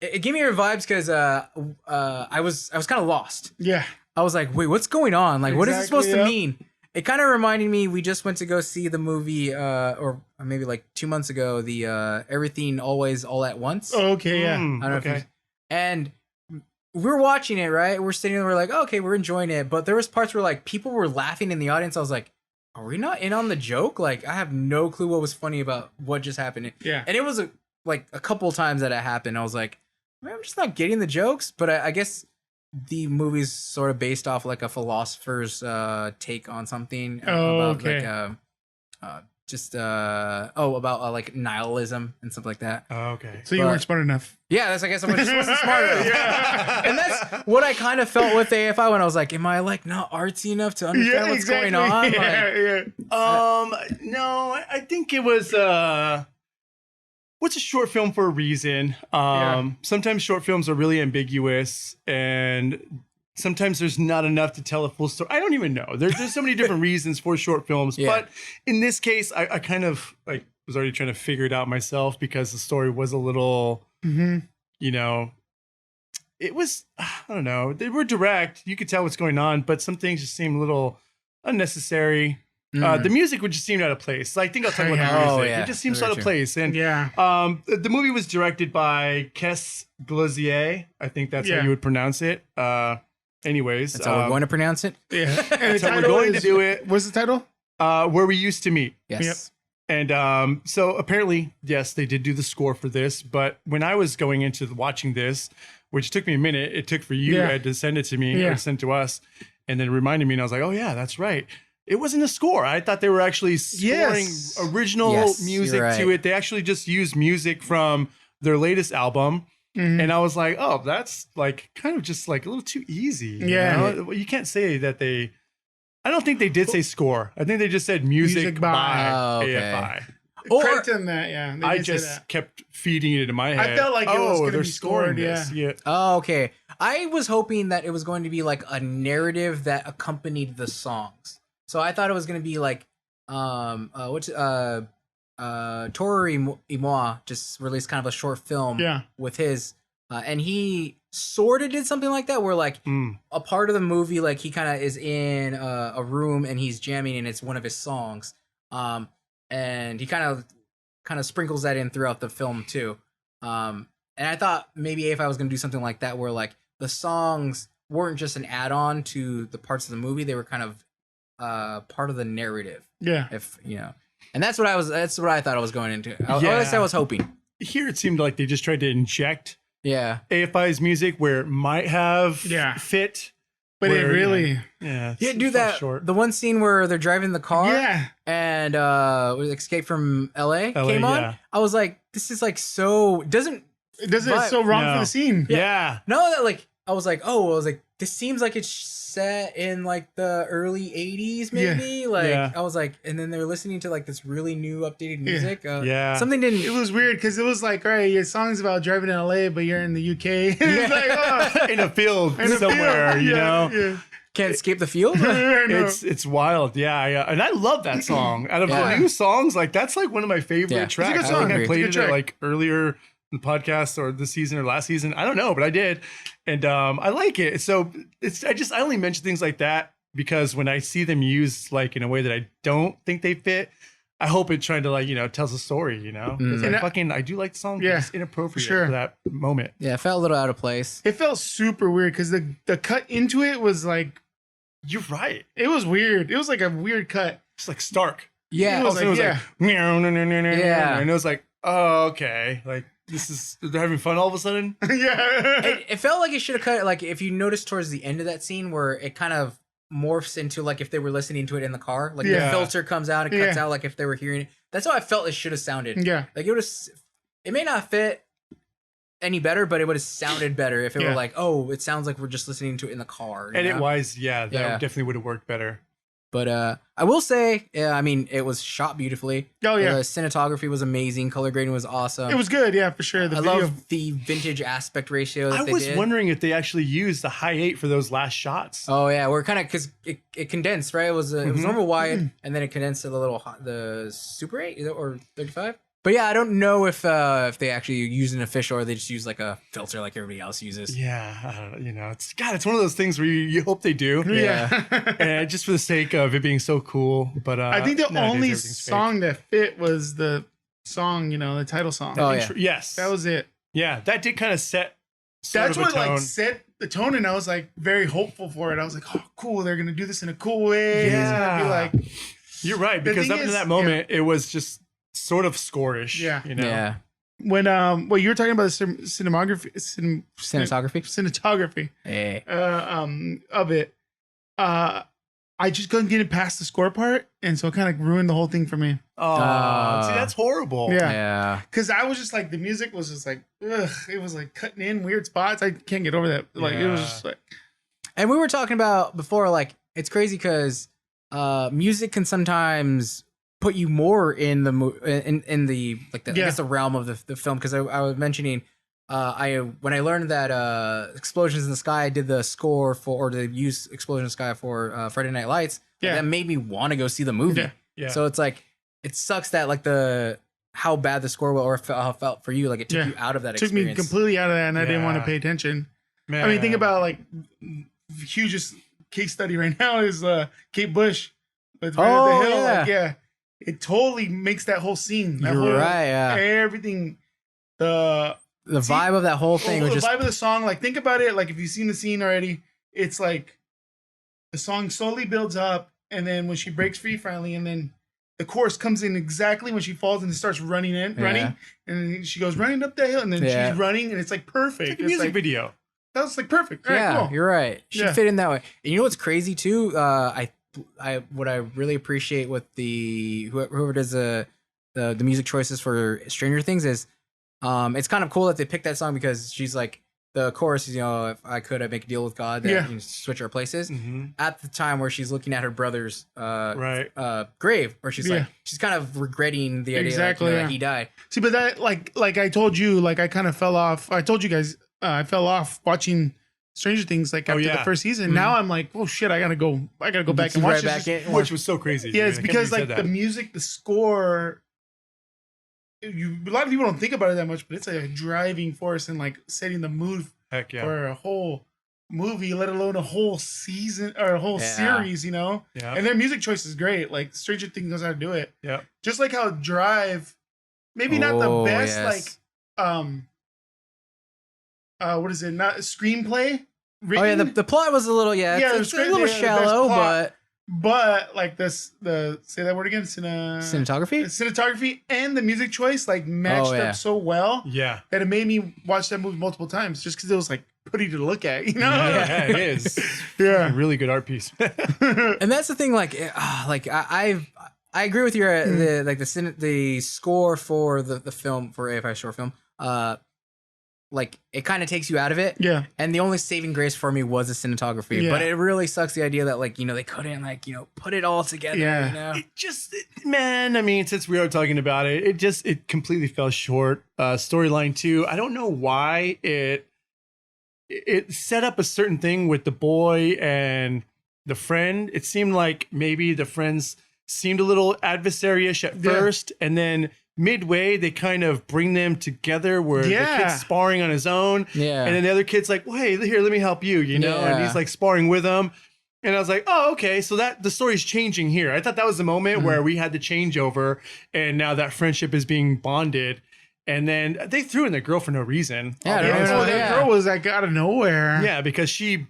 Speaker 2: it gave me vibes because I was kind of lost.
Speaker 3: Yeah.
Speaker 2: I was like, wait, what's going on? Like, what is it
Speaker 3: Exactly,
Speaker 2: supposed to
Speaker 3: yep.
Speaker 2: mean? It kind of reminded me, we just went to go see the movie, or maybe like 2 months ago, the Everything Always All at Once.
Speaker 3: Oh, okay. Yeah.
Speaker 2: I don't know if
Speaker 1: okay.
Speaker 2: and we're watching it, right? We're sitting there, we're like, okay, we're enjoying it. But there was parts where like people were laughing in the audience. I was like, are we not in on the joke? Like, I have no clue what was funny about what just happened.
Speaker 3: Yeah.
Speaker 2: And it was a couple times that it happened. I was like, man, I'm just not getting the jokes. But I guess the movie's sort of based off like a philosopher's take on something
Speaker 3: Oh,
Speaker 2: about
Speaker 3: okay.
Speaker 2: about like nihilism and stuff like that.
Speaker 1: Oh, okay.
Speaker 3: So you
Speaker 2: But-
Speaker 3: weren't smart enough.
Speaker 2: Yeah, that's I guess I wasn't smart enough.
Speaker 3: Yeah.
Speaker 2: And that's what I kind of felt with AFI when I was like, am I like not artsy enough to understand what's going on?
Speaker 3: Yeah,
Speaker 2: Like,
Speaker 3: yeah.
Speaker 1: No, I think it was what's a short film for a reason.
Speaker 3: Yeah.
Speaker 1: Sometimes short films are really ambiguous, and sometimes there's not enough to tell a full story. I don't even know. There's so many different reasons for short films,
Speaker 2: Yeah.
Speaker 1: but in this case, I kind of like was already trying to figure it out myself because the story was a little,
Speaker 3: Mhm.
Speaker 1: you know, it was, I don't know. They were direct. You could tell what's going on, but some things just seemed a little unnecessary. The music would just seem out of place. I think I'll talk about
Speaker 3: Yeah.
Speaker 1: the music.
Speaker 2: Oh, yeah.
Speaker 1: It just seems
Speaker 2: Very
Speaker 1: out of
Speaker 2: true.
Speaker 1: place. And
Speaker 3: Yeah.
Speaker 1: the movie was directed by Kes Glazier. I think that's
Speaker 3: Yeah.
Speaker 1: how you would pronounce it. Anyways,
Speaker 2: that's how we're going to pronounce it.
Speaker 3: Yeah. And the
Speaker 1: that's how we're
Speaker 3: title
Speaker 1: going to
Speaker 3: is-
Speaker 1: do it.
Speaker 3: What's the title?
Speaker 1: Where We Used to Meet.
Speaker 2: Yes.
Speaker 3: Yep.
Speaker 1: And so apparently, yes, they did do the score for this. But when I was going into watching this, which took me a minute, it took for you
Speaker 3: Yeah.
Speaker 1: Ed, to send it to me
Speaker 3: Yeah.
Speaker 1: or send to us, and then it reminded me, and I was like, oh yeah, that's right. It wasn't a score. I thought they were actually scoring
Speaker 3: Yes.
Speaker 1: original
Speaker 2: Yes,
Speaker 1: music
Speaker 2: you're right.
Speaker 1: to it. They actually just used music from their latest album.
Speaker 3: Mhm.
Speaker 1: And I was like, oh, that's like kind of just like a little too easy.
Speaker 3: Yeah.
Speaker 1: You can't say that they, I don't think they did say score. I think they just said music by
Speaker 2: Oh, okay.
Speaker 1: AFI.
Speaker 2: Or-
Speaker 3: Credit to them that, yeah. They
Speaker 1: I
Speaker 3: did say
Speaker 1: just
Speaker 3: that.
Speaker 1: kept feeding it in my head.
Speaker 3: I felt like it was gonna
Speaker 1: they're
Speaker 3: be
Speaker 1: scoring
Speaker 3: scored,
Speaker 1: this. Yeah.
Speaker 2: Oh, okay. I was hoping that it was going to be like a narrative that accompanied the songs. So I thought it was going to be like, Toru Imoa just released kind of a short film
Speaker 3: Yeah.
Speaker 2: with his, and he sort of did something like that where like a part of the movie, like he kind of is in a room and he's jamming and it's one of his songs. And he kind of sprinkles that in throughout the film too. And I thought maybe AFI was going to do something like that where like the songs weren't just an add-on to the parts of the movie. They were kind of part of the narrative.
Speaker 3: Yeah.
Speaker 2: If you know. And that's what I thought I was going into. At least I was hoping.
Speaker 1: Here it seemed like they just tried to inject
Speaker 2: Yeah.
Speaker 1: AFI's music where it might have
Speaker 3: Yeah.
Speaker 1: fit.
Speaker 3: But
Speaker 1: where,
Speaker 3: it really,
Speaker 1: yeah.
Speaker 2: Yeah,
Speaker 1: it's
Speaker 2: do
Speaker 1: fell
Speaker 2: that.
Speaker 1: short.
Speaker 2: The one scene where they're driving the car
Speaker 3: yeah.
Speaker 2: and Escape from LA came on.
Speaker 1: yeah.
Speaker 2: I was like, this is like so doesn't
Speaker 3: It doesn't, it's so wrong for
Speaker 1: No.
Speaker 3: the scene.
Speaker 1: Yeah.
Speaker 2: no that like I was like this seems like it's set in like the early 80s maybe like
Speaker 1: Yeah.
Speaker 2: I was like, and then they're listening to like this really new updated music.
Speaker 1: Yeah.
Speaker 2: Something didn't.
Speaker 3: It was weird because it was like, all right, your song's about driving in LA, but you're in the UK. It's like, oh,
Speaker 1: In a field
Speaker 3: in a
Speaker 1: somewhere,
Speaker 3: field.
Speaker 1: you
Speaker 3: Yeah,
Speaker 1: know?
Speaker 3: Yeah.
Speaker 2: Can't escape the field.
Speaker 3: I know.
Speaker 1: It's wild, yeah. And I love that song. Out of
Speaker 2: Yeah.
Speaker 1: the new songs, like that's like one of my favorite
Speaker 2: Yeah.
Speaker 1: tracks.
Speaker 3: It's a good
Speaker 1: I
Speaker 3: song.
Speaker 1: think I
Speaker 2: It's a
Speaker 1: played
Speaker 3: good
Speaker 1: it
Speaker 3: track.
Speaker 1: like earlier in the podcast or this season or last season. I don't know, but I did, and I like it. So I only mention things like that because when I see them used like in a way that I don't think they fit, I hope it trying to like tells a story. It's
Speaker 3: And
Speaker 1: I do like the song,
Speaker 3: yeah,
Speaker 1: but it's inappropriate
Speaker 3: for sure.
Speaker 1: for that moment.
Speaker 2: Yeah, it felt a little out of place.
Speaker 3: It felt super weird because the cut into it was like,
Speaker 1: You're right.
Speaker 3: it was weird. It was like a weird cut.
Speaker 1: It's like stark.
Speaker 2: Yeah,
Speaker 3: It was
Speaker 1: Also, it was
Speaker 3: yeah.
Speaker 1: like,
Speaker 2: Yeah.
Speaker 1: and it was like, oh, okay, like they're having fun all of a sudden.
Speaker 3: Yeah.
Speaker 2: it felt like it should have cut. Like if you notice towards the end of that scene where it kind of morphs into like if they were listening to it in the car, like the
Speaker 3: Yeah.
Speaker 2: filter comes out and cuts
Speaker 3: Yeah.
Speaker 2: out like if they were hearing it. That's how I felt it should have sounded.
Speaker 3: Yeah.
Speaker 2: Like it would have. It may not fit any better, but it would have sounded better if it
Speaker 3: Yeah.
Speaker 2: were like, oh, it sounds like we're just listening to it in the car. you
Speaker 1: Edit
Speaker 2: know?
Speaker 1: wise, yeah, that
Speaker 2: Yeah.
Speaker 1: definitely would have worked better.
Speaker 2: But I will say, I mean, it was shot beautifully.
Speaker 3: Oh, yeah.
Speaker 2: The cinematography was amazing. Color grading was awesome.
Speaker 3: It was good. Yeah, for sure. The
Speaker 2: I
Speaker 3: video.
Speaker 2: love the vintage aspect ratio that
Speaker 1: I
Speaker 2: they
Speaker 1: was
Speaker 2: did.
Speaker 1: wondering if they actually used the high 8 for those last shots.
Speaker 2: Oh yeah, we're kind of because it condensed, right? It was
Speaker 1: Mm-hmm.
Speaker 2: normal wide, and then it condensed to the Super 8 or 35. But yeah, I don't know if they actually use an official or they just use like a filter like everybody else uses.
Speaker 1: Yeah, I don't know, it's one of those things where you hope they do.
Speaker 3: Yeah.
Speaker 1: And just for the sake of it being so cool. But
Speaker 3: I think the
Speaker 1: nowadays
Speaker 3: only
Speaker 1: everything's fake.
Speaker 3: song that fit was the song, the title song.
Speaker 2: Oh, yeah.
Speaker 1: Yes,
Speaker 3: That was it.
Speaker 1: yeah, that did kind of set. Sort
Speaker 3: That's
Speaker 1: of a
Speaker 3: what like
Speaker 1: tone.
Speaker 3: set the tone, and I was like very hopeful for it. I was like, oh, cool, they're gonna do this in a cool way. It's gonna be
Speaker 1: Yeah.
Speaker 3: like,
Speaker 1: You're right,
Speaker 3: The
Speaker 1: because
Speaker 3: thing
Speaker 1: up to
Speaker 3: is-
Speaker 1: that moment it was just sort of score-ish.
Speaker 3: Yeah.
Speaker 2: Yeah,
Speaker 3: when well, you were talking about the cinematography,
Speaker 2: cinematography. Hey.
Speaker 3: of it. I just couldn't get it past the score part, and so it kind of ruined the whole thing for me.
Speaker 1: Oh, see, that's horrible.
Speaker 3: Yeah.
Speaker 2: Yeah.
Speaker 3: Because I was just like, the music was just like, ugh, it was like cutting in weird spots. I can't get over that. Like it was
Speaker 1: Yeah.
Speaker 3: just like,
Speaker 2: And we were talking about before, like it's crazy because music can sometimes put you more in the in the like the, I
Speaker 3: Yeah.
Speaker 2: guess the realm of the film. Because I was mentioning when I learned that Explosions in the Sky did the score for, or they used Explosion in the Sky for Friday Night Lights.
Speaker 3: Yeah.
Speaker 2: That made me want to go see the movie.
Speaker 3: Yeah.
Speaker 1: Yeah.
Speaker 2: So it's like it sucks that like how bad the score was or how it felt for you. Like it took
Speaker 3: Yeah.
Speaker 2: you out of that
Speaker 3: took me
Speaker 2: experience.
Speaker 3: completely out of that, and I didn't want to
Speaker 1: Yeah.
Speaker 3: pay attention.
Speaker 1: Man.
Speaker 3: I mean, think about like hugest case study right now is Kate Bush with Right
Speaker 2: Oh,
Speaker 3: Up the Hill.
Speaker 2: yeah.
Speaker 3: Like, yeah, it totally makes that whole scene. That
Speaker 2: You're
Speaker 3: whole,
Speaker 2: right, yeah.
Speaker 3: Everything. The
Speaker 2: vibe of that whole thing was
Speaker 3: the
Speaker 2: just
Speaker 3: vibe of the song. Like, think about it. Like, if you've seen the scene already, it's like the song slowly builds up, and then when she breaks free finally, and then the chorus comes in exactly when she falls and starts running, and then she goes running up the hill, and then
Speaker 2: Yeah.
Speaker 3: she's running, and it's like perfect.
Speaker 1: like a
Speaker 3: It's
Speaker 1: music
Speaker 3: like,
Speaker 1: video.
Speaker 3: that was like perfect. All right,
Speaker 2: yeah,
Speaker 3: cool.
Speaker 2: you're right. She
Speaker 3: Yeah.
Speaker 2: fit in that way. And you know what's crazy too? What I really appreciate with the whoever does the music choices for Stranger Things is It's kind of cool that they picked that song because she's like, the chorus is, you know, if I could, I'd make a deal with God that you know, switch our places. At the time where she's looking at her brother's grave, where she's like, she's kind of regretting the idea that, you know, that he died.
Speaker 3: See, but that like I told you, like I kind of fell off. I told you guys I fell off watching Stranger Things like after the first season. Now I'm like, oh shit, I gotta go back and watch this,
Speaker 1: which was so crazy.
Speaker 3: Yeah, it's because like the music, the score. A lot of people don't think about it that much, but it's a driving force and like setting the mood for a whole movie, let alone a whole season or a whole series, you know? Yeah. And their music choice is great. Like Stranger Things knows how to do it. Yeah. Just like how Drive, maybe not the best, like what is it? Not screenplay. Written.
Speaker 2: Oh yeah, the plot was a little it's a little shallow,
Speaker 3: but like say that word again, cinematography and the music choice like matched up so well that it made me watch that movie multiple times just because it was like pretty to look at, you know?
Speaker 1: Yeah, it is. Yeah, a really good art piece.
Speaker 2: And that's the thing, like I agree with your the score for the film, for AFI short film. Like it kind of takes you out of it. Yeah. And the only saving grace for me was the cinematography. Yeah. But it really sucks the idea that like, you know, they couldn't like, you know, put it all together. Yeah. You know?
Speaker 1: It just, man, I mean, since we are talking about it, it completely fell short. Storyline 2, I don't know why it set up a certain thing with the boy and the friend. It seemed like maybe the friends seemed a little adversary-ish at first, and then midway they kind of bring them together where the kid's sparring on his own, and then the other kid's like, well, hey, here, let me help you, you know, and he's like sparring with him, and I was like, oh, okay, so that the story's changing here. I thought that was the moment where we had the changeover, and now that friendship is being bonded. And then they threw in the girl for no reason.
Speaker 3: Yeah, that girl was like out of nowhere.
Speaker 1: Yeah, because she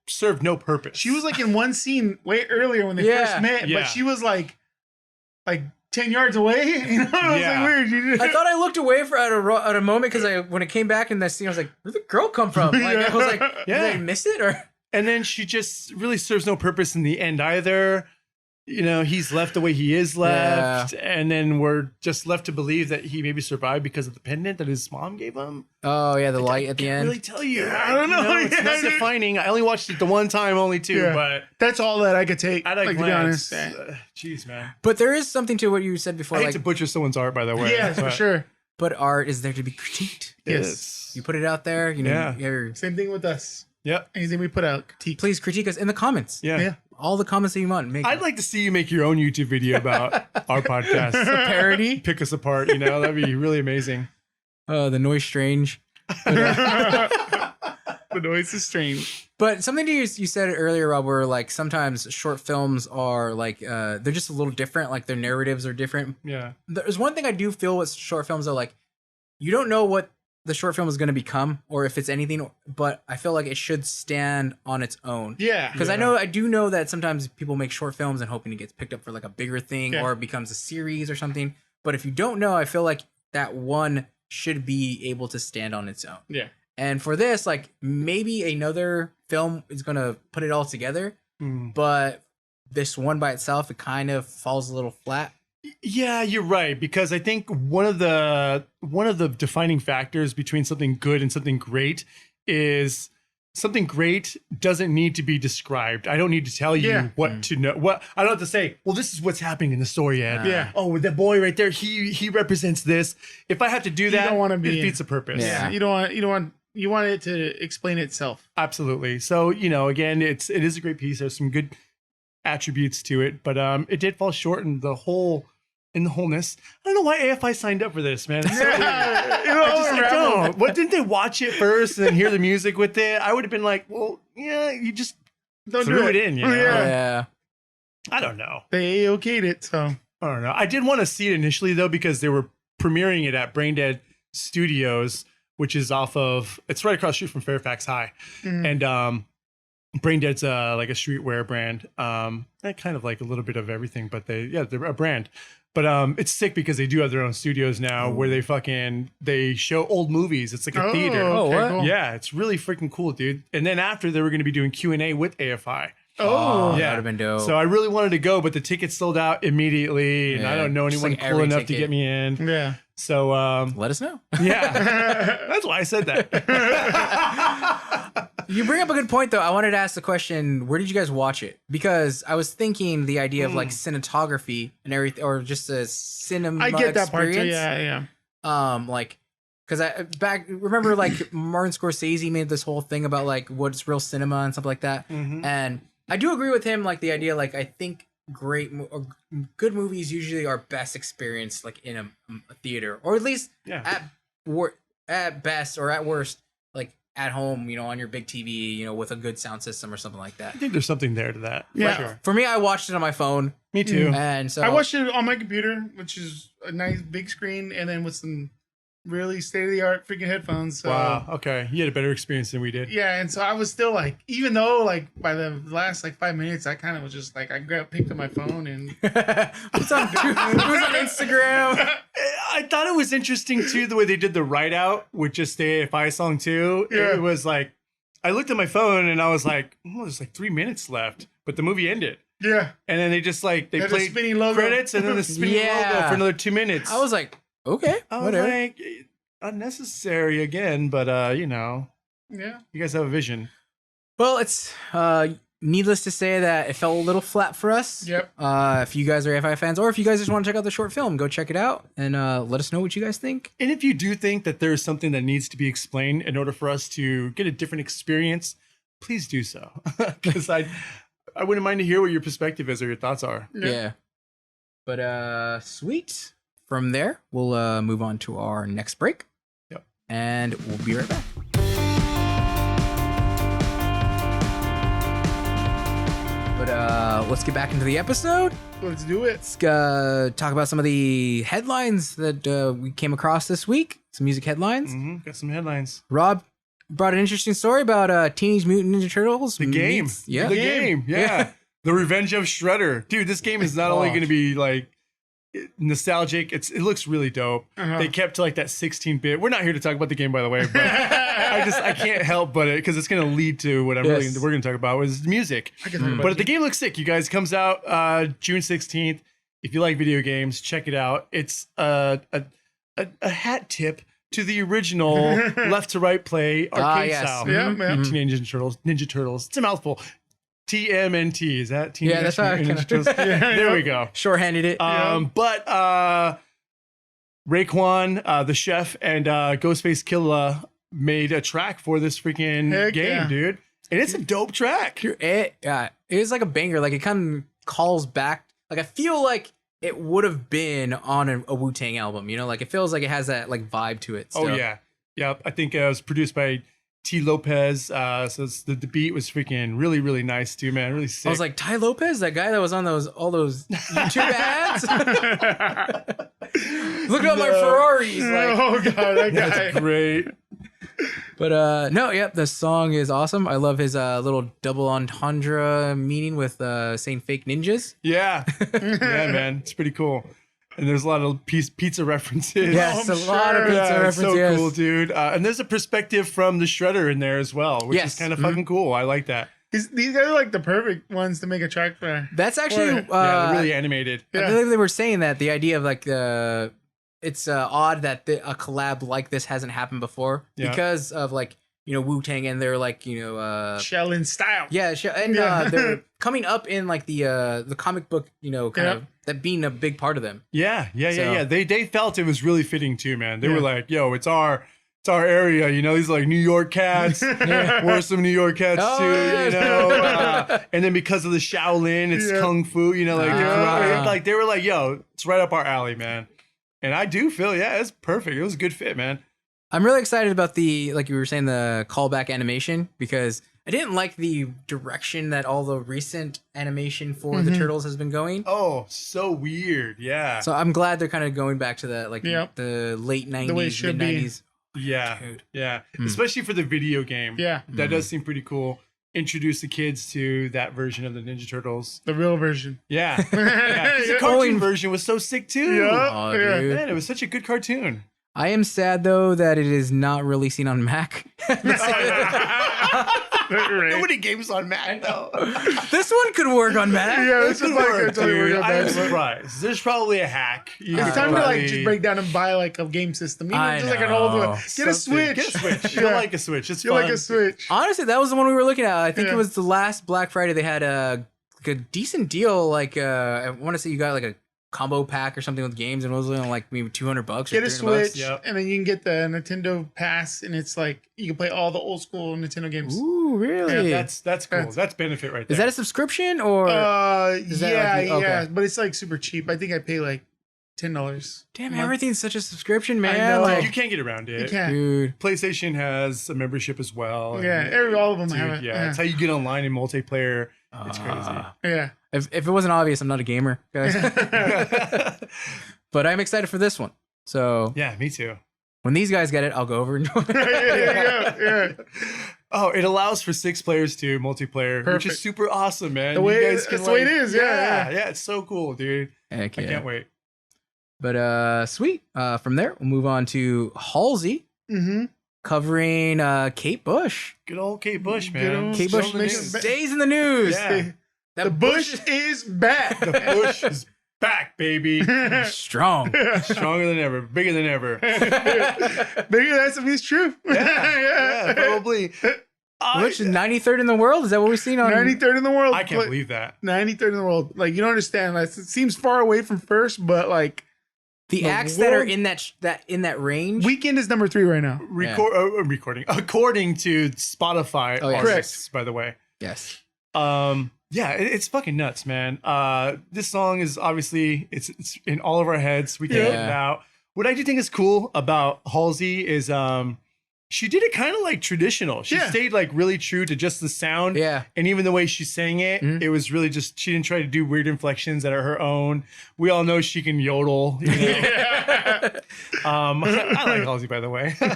Speaker 1: served no purpose.
Speaker 3: She was like in one scene way earlier when they first met, but she was like 10 yards away. You know, it was like weird.
Speaker 2: I thought I looked away at a moment because when it came back in that scene, I was like, "Where'd the girl come from?" Like I was like, "Did I miss it?" Or
Speaker 1: and then she just really serves no purpose in the end either. You know, he's left the way he is left, and then we're just left to believe that he maybe survived because of the pendant that his mom gave him.
Speaker 2: Oh yeah, the light at the end.
Speaker 1: I can't really tell you. I don't know. It's not defining. I only watched it the one time, only too. But
Speaker 3: that's all that I could take.
Speaker 1: Like to be honest. Jeez, man.
Speaker 2: But there is something to what you said before.
Speaker 1: I hate to butcher someone's art, by the way.
Speaker 3: Yeah, for sure.
Speaker 2: But art is there to be critiqued.
Speaker 3: Yes,
Speaker 2: you put it out there. You know.
Speaker 3: Same thing with us.
Speaker 1: Yep.
Speaker 3: Anything we put out, critique.
Speaker 2: Please critique us in the comments.
Speaker 1: Yeah.
Speaker 2: All the comments that you want.
Speaker 1: I'd like to see you make your own YouTube video about our podcast.
Speaker 2: A parody.
Speaker 1: Pick us apart, you know? That'd be really amazing.
Speaker 2: The noise strange.
Speaker 3: The noise is strange.
Speaker 2: But something you said earlier, Rob, where like sometimes short films are like they're just a little different. Like their narratives are different.
Speaker 1: Yeah.
Speaker 2: There's one thing I do feel with short films are like you don't know what the short film is going to become or if it's anything, but I feel like it should stand on its own.
Speaker 3: Yeah.
Speaker 2: Because I do know that sometimes people make short films and hoping it gets picked up for like a bigger thing or it becomes a series or something. But if you don't know, I feel like that one should be able to stand on its own.
Speaker 3: Yeah.
Speaker 2: And for this, like maybe another film is going to put it all together, but this one by itself, it kind of falls a little flat.
Speaker 1: Yeah, you're right, because I think one of the defining factors between something good and something great is something great doesn't need to be described. I don't need to tell you what to know. What I don't have to say, well, this is what's happening in the story, Ed.
Speaker 3: Yeah.
Speaker 1: Oh, that boy right there, he represents this. If I have to do that, it defeats the purpose.
Speaker 3: Yeah. You want it to explain itself.
Speaker 1: Absolutely. So, you know, again, it is a great piece. There's some good attributes to it, but it did fall short in the wholeness. I don't know why AFI signed up for this, man. It's so weird. I don't. What, didn't they watch it first and then hear the music with it? I would have been like, well, yeah, you just threw it in, you know?
Speaker 2: Yeah.
Speaker 1: I don't know.
Speaker 3: They okayed it, so.
Speaker 1: I don't know. I did want to see it initially, though, because they were premiering it at Braindead Studios, which is it's right across the street from Fairfax High. And Braindead's like a streetwear brand. Kind of like a little bit of everything, but they're a brand. But it's sick because they do have their own studios now where they show old movies. It's like a theater.
Speaker 3: Okay,
Speaker 2: what?
Speaker 3: Cool.
Speaker 1: Yeah, it's really freaking cool, dude. And then after they were going to be doing Q&A with AFI.
Speaker 3: Oh,
Speaker 2: that
Speaker 1: Yeah.
Speaker 2: would have been dope.
Speaker 1: So I really wanted to go, but the tickets sold out immediately, and I
Speaker 2: Yeah,
Speaker 1: don't know
Speaker 2: just
Speaker 1: anyone
Speaker 2: like
Speaker 1: cool
Speaker 2: every
Speaker 1: enough to
Speaker 2: ticket.
Speaker 1: get me in.
Speaker 3: yeah.
Speaker 1: So
Speaker 2: Let us know.
Speaker 1: yeah, that's why I said that.
Speaker 2: You bring up a good point, though. I wanted to ask the question: where did you guys watch it? Because I was thinking the idea of like cinematography and everything, or just a cinema.
Speaker 3: I get that part too.
Speaker 2: experience.
Speaker 3: Yeah, yeah.
Speaker 2: Like, because remember like Martin Scorsese made this whole thing about like what's real cinema and stuff like that, and I do agree with him. Like the idea, like I think good movies usually are best experienced like in a theater, or at least at best or at worst like at home, you know, on your big TV, you know, with a good sound system or something like that.
Speaker 1: I think there's something there to that. For
Speaker 3: Yeah.
Speaker 1: sure.
Speaker 2: For me, I watched it on my phone,
Speaker 1: Me too.
Speaker 2: and so
Speaker 3: I watched it on my computer, which is a nice big screen, and then with some really state of the art freaking headphones. So,
Speaker 1: Wow. Okay, you had a better experience than we did.
Speaker 3: Yeah, and so I was still like, even though like by the last like 5 minutes, I kind of was just like, picked up my phone and
Speaker 2: it was on Instagram.
Speaker 1: I thought it was interesting too the way they did the write out with just the AFI song too.
Speaker 3: Yeah.
Speaker 1: It was like I looked at my phone and I was like, oh, there's like 3 minutes left, but the movie ended.
Speaker 3: yeah,
Speaker 1: And then they just like they
Speaker 3: Had a
Speaker 1: played
Speaker 3: spinning logo.
Speaker 1: credits and then the spinning
Speaker 2: Yeah.
Speaker 1: logo for another 2 minutes.
Speaker 2: I was like, okay,
Speaker 1: I was
Speaker 2: whatever.
Speaker 1: like unnecessary again, but you know,
Speaker 3: yeah.
Speaker 1: you guys have a vision.
Speaker 2: Well, it's needless to say that it fell a little flat for us.
Speaker 3: Yep.
Speaker 2: If you guys are AFI fans, or if you guys just want to check out the short film, go check it out and let us know what you guys think.
Speaker 1: And if you do think that there's something that needs to be explained in order for us to get a different experience, please do so. Because I wouldn't mind to hear what your perspective is or your thoughts are.
Speaker 2: Yeah. But sweet. From there, we'll move on to our next break.
Speaker 1: Yep.
Speaker 2: And we'll be right back. But let's get back into the episode.
Speaker 3: Let's do it.
Speaker 2: Let's talk about some of the headlines that we came across this week. Some music headlines.
Speaker 1: Got some headlines.
Speaker 2: Rob brought an interesting story about Teenage Mutant Ninja Turtles.
Speaker 1: The game.
Speaker 2: Yeah.
Speaker 1: The game. Yeah. The Revenge of Shredder. Dude, this game is not only going to be like nostalgic, it looks really dope. They kept to like that 16-bit. We're not here to talk about the game, by the way, but I can't help but it because it's going to lead to what we're going to talk about is music. But the game looks sick, you guys. Comes out June 16th. If you like video games, check it out. It's a hat tip to the original left to right play arcade style.
Speaker 3: Yeah, man.
Speaker 1: Teenage Ninja Turtles. It's a mouthful. TMNT, is that Teenage
Speaker 2: that's how I
Speaker 1: Mutant
Speaker 2: kinda-
Speaker 1: Ninja Turtles? There we go.
Speaker 2: Shorthanded it.
Speaker 1: But Raekwon, the chef, and Ghostface Killah made a track for this freaking
Speaker 3: Heck
Speaker 1: game,
Speaker 3: yeah.
Speaker 1: dude. And it's a dope track.
Speaker 2: It is like a banger. Like it kind of calls back. Like I feel like it would have been on a Wu-Tang album. You know, like it feels like it has that like vibe to it.
Speaker 1: Oh
Speaker 2: still.
Speaker 1: yeah, yep. I think it was produced by T. Lopez. So the beat was freaking really, really nice too, man. Really sick.
Speaker 2: I was like, Ty Lopez, that guy that was on all those YouTube ads. Look at my Ferraris. Like,
Speaker 3: Oh god, that guy.
Speaker 1: that's great.
Speaker 2: but the song is awesome. I love his little double entendre meaning with saying fake ninjas.
Speaker 1: Yeah, yeah, man. It's pretty cool. And there's a lot of pizza references.
Speaker 2: Yes,
Speaker 3: I'm
Speaker 2: a lot of
Speaker 3: sure.
Speaker 2: pizza
Speaker 1: Yeah, it's
Speaker 2: references.
Speaker 1: so
Speaker 2: Yes.
Speaker 1: cool, dude. And there's a perspective from the Shredder in there as well, which
Speaker 2: Yes.
Speaker 1: is kind of fucking cool. I like that.
Speaker 3: These guys are like the perfect ones to make a track for.
Speaker 2: That's actually
Speaker 3: Yeah,
Speaker 1: Yeah, they're really animated.
Speaker 2: I believe they were saying that the idea of like it's odd that a collab like this hasn't happened before because of like Wu-Tang and they're like
Speaker 3: Shell in style.
Speaker 2: and they're coming up in like the comic book kind of that being a big part of them.
Speaker 1: Yeah.
Speaker 2: So-
Speaker 1: They felt it was really fitting too, man. They were like, "Yo, it's our area." These are like New York cats. We're some New York cats
Speaker 2: Oh,
Speaker 1: too.
Speaker 2: yeah.
Speaker 1: And then because of the Shaolin, it's kung fu. Like they were like, "Yo, it's right up our alley, man." And I do feel, it's perfect. It was a good fit, man.
Speaker 2: I'm really excited about like you were saying, the callback animation because I didn't like the direction that all the recent animation for the Turtles has been going.
Speaker 1: Oh, so weird. Yeah.
Speaker 2: So I'm glad they're kind of going back to that, like
Speaker 3: Yep.
Speaker 2: the late
Speaker 3: way it
Speaker 2: 90s,
Speaker 3: should
Speaker 2: mid
Speaker 3: be.
Speaker 2: 90s.
Speaker 1: Yeah,
Speaker 2: Dude.
Speaker 1: yeah. Especially for the video game.
Speaker 3: Yeah.
Speaker 1: That does seem pretty cool. Introduce the kids to that version of the Ninja Turtles.
Speaker 3: The real version.
Speaker 1: Yeah. Yeah. 'Cause the cartoon version was so sick too.
Speaker 3: Yeah.
Speaker 2: Oh,
Speaker 3: Yeah.
Speaker 2: dude.
Speaker 1: Man, it was such a good cartoon.
Speaker 2: I am sad though that it is not releasing on Mac.
Speaker 1: Nobody games on Mac though.
Speaker 2: This one could work on Mac.
Speaker 3: Yeah, this is like
Speaker 1: Work,
Speaker 3: it's totally
Speaker 1: dude.
Speaker 3: work on
Speaker 1: I'm
Speaker 3: that.
Speaker 1: surprised. There's probably a hack.
Speaker 3: It's time to like just break down and buy like a game system. Even
Speaker 2: I
Speaker 3: just like an old
Speaker 2: know.
Speaker 3: one. Get a Switch.
Speaker 1: Get a Switch.
Speaker 3: Yeah.
Speaker 1: You'll like a Switch. It's
Speaker 3: You
Speaker 1: fun.
Speaker 3: like a Switch.
Speaker 2: Honestly, that was the one we were looking at. I think
Speaker 3: Yeah.
Speaker 2: it was the last Black Friday. They had like a decent deal. Like I want to say you got like a combo pack or something with games, and it was only like maybe $200 or
Speaker 3: Get a
Speaker 2: $300.
Speaker 3: Switch,
Speaker 1: Yep.
Speaker 3: and then you can get the Nintendo Pass, and it's like you can play all the old school Nintendo games.
Speaker 2: Ooh, really?
Speaker 1: That's cool. That's benefit right there.
Speaker 2: Is that a subscription or?
Speaker 3: Is
Speaker 2: that
Speaker 3: yeah,
Speaker 2: like- okay.
Speaker 3: yeah, but it's like super cheap. I think I pay like $10.
Speaker 2: Damn,
Speaker 3: a month.
Speaker 2: everything's such a subscription, man.
Speaker 3: know.
Speaker 2: Like,
Speaker 1: you can't get around it.
Speaker 3: You can't.
Speaker 2: dude.
Speaker 1: PlayStation has a membership as well.
Speaker 3: Yeah,
Speaker 1: and-
Speaker 3: all of them
Speaker 1: dude,
Speaker 3: have it.
Speaker 1: yeah, it's how you get online in multiplayer. It's crazy.
Speaker 3: Yeah.
Speaker 2: If it wasn't obvious, I'm not a gamer, guys. But I'm excited for this one. So
Speaker 1: Yeah, me too.
Speaker 2: when these guys get it, I'll go over and join.
Speaker 3: yeah.
Speaker 1: Oh, it allows for 6 players to multiplayer, which
Speaker 3: Perfect.
Speaker 1: is super awesome, man.
Speaker 3: The way
Speaker 1: You guys
Speaker 3: that's the way it is. Yeah.
Speaker 1: yeah, it's so cool, dude.
Speaker 2: Heck
Speaker 1: I
Speaker 2: yeah.
Speaker 1: can't wait.
Speaker 2: But sweet. From there, we'll move on to Halsey
Speaker 3: Mm-hmm.
Speaker 2: covering Kate Bush.
Speaker 1: Good old Kate Bush,
Speaker 3: Good
Speaker 1: man.
Speaker 3: old
Speaker 2: Kate
Speaker 1: Still
Speaker 2: Bush
Speaker 1: in the
Speaker 3: makes
Speaker 1: news.
Speaker 3: it
Speaker 2: stays in the news.
Speaker 1: Yeah.
Speaker 2: That
Speaker 3: The Bush is back.
Speaker 1: The Bush is back, baby.
Speaker 2: strong.
Speaker 1: Stronger than ever, bigger than ever.
Speaker 3: Maybe that's if he's true.
Speaker 1: Yeah, probably.
Speaker 2: Which is 93rd in the world? Is that what we've seen on?
Speaker 3: 93rd in the world.
Speaker 1: I can't believe that.
Speaker 3: 93rd in the world. Like you don't understand. Like, it seems far away from first, but like
Speaker 2: the
Speaker 3: the
Speaker 2: acts that are
Speaker 3: world-
Speaker 2: in that range.
Speaker 3: Weekend is number 3 right now.
Speaker 1: Recording according to Spotify
Speaker 2: Oh, yeah.
Speaker 1: artists, by the way.
Speaker 2: Yes.
Speaker 1: Yeah, it's fucking nuts, man. This song is obviously it's in all of our heads. We can't
Speaker 3: Yeah.
Speaker 1: get it out. What I do think is cool about Halsey is she did it kind of like traditional. She
Speaker 3: Yeah.
Speaker 1: stayed like really true to just the sound.
Speaker 2: Yeah.
Speaker 1: And even the way she sang it, it was really just she didn't try to do weird inflections that are her own. We all know she can yodel. You know? I like Halsey, by the way.
Speaker 2: Oh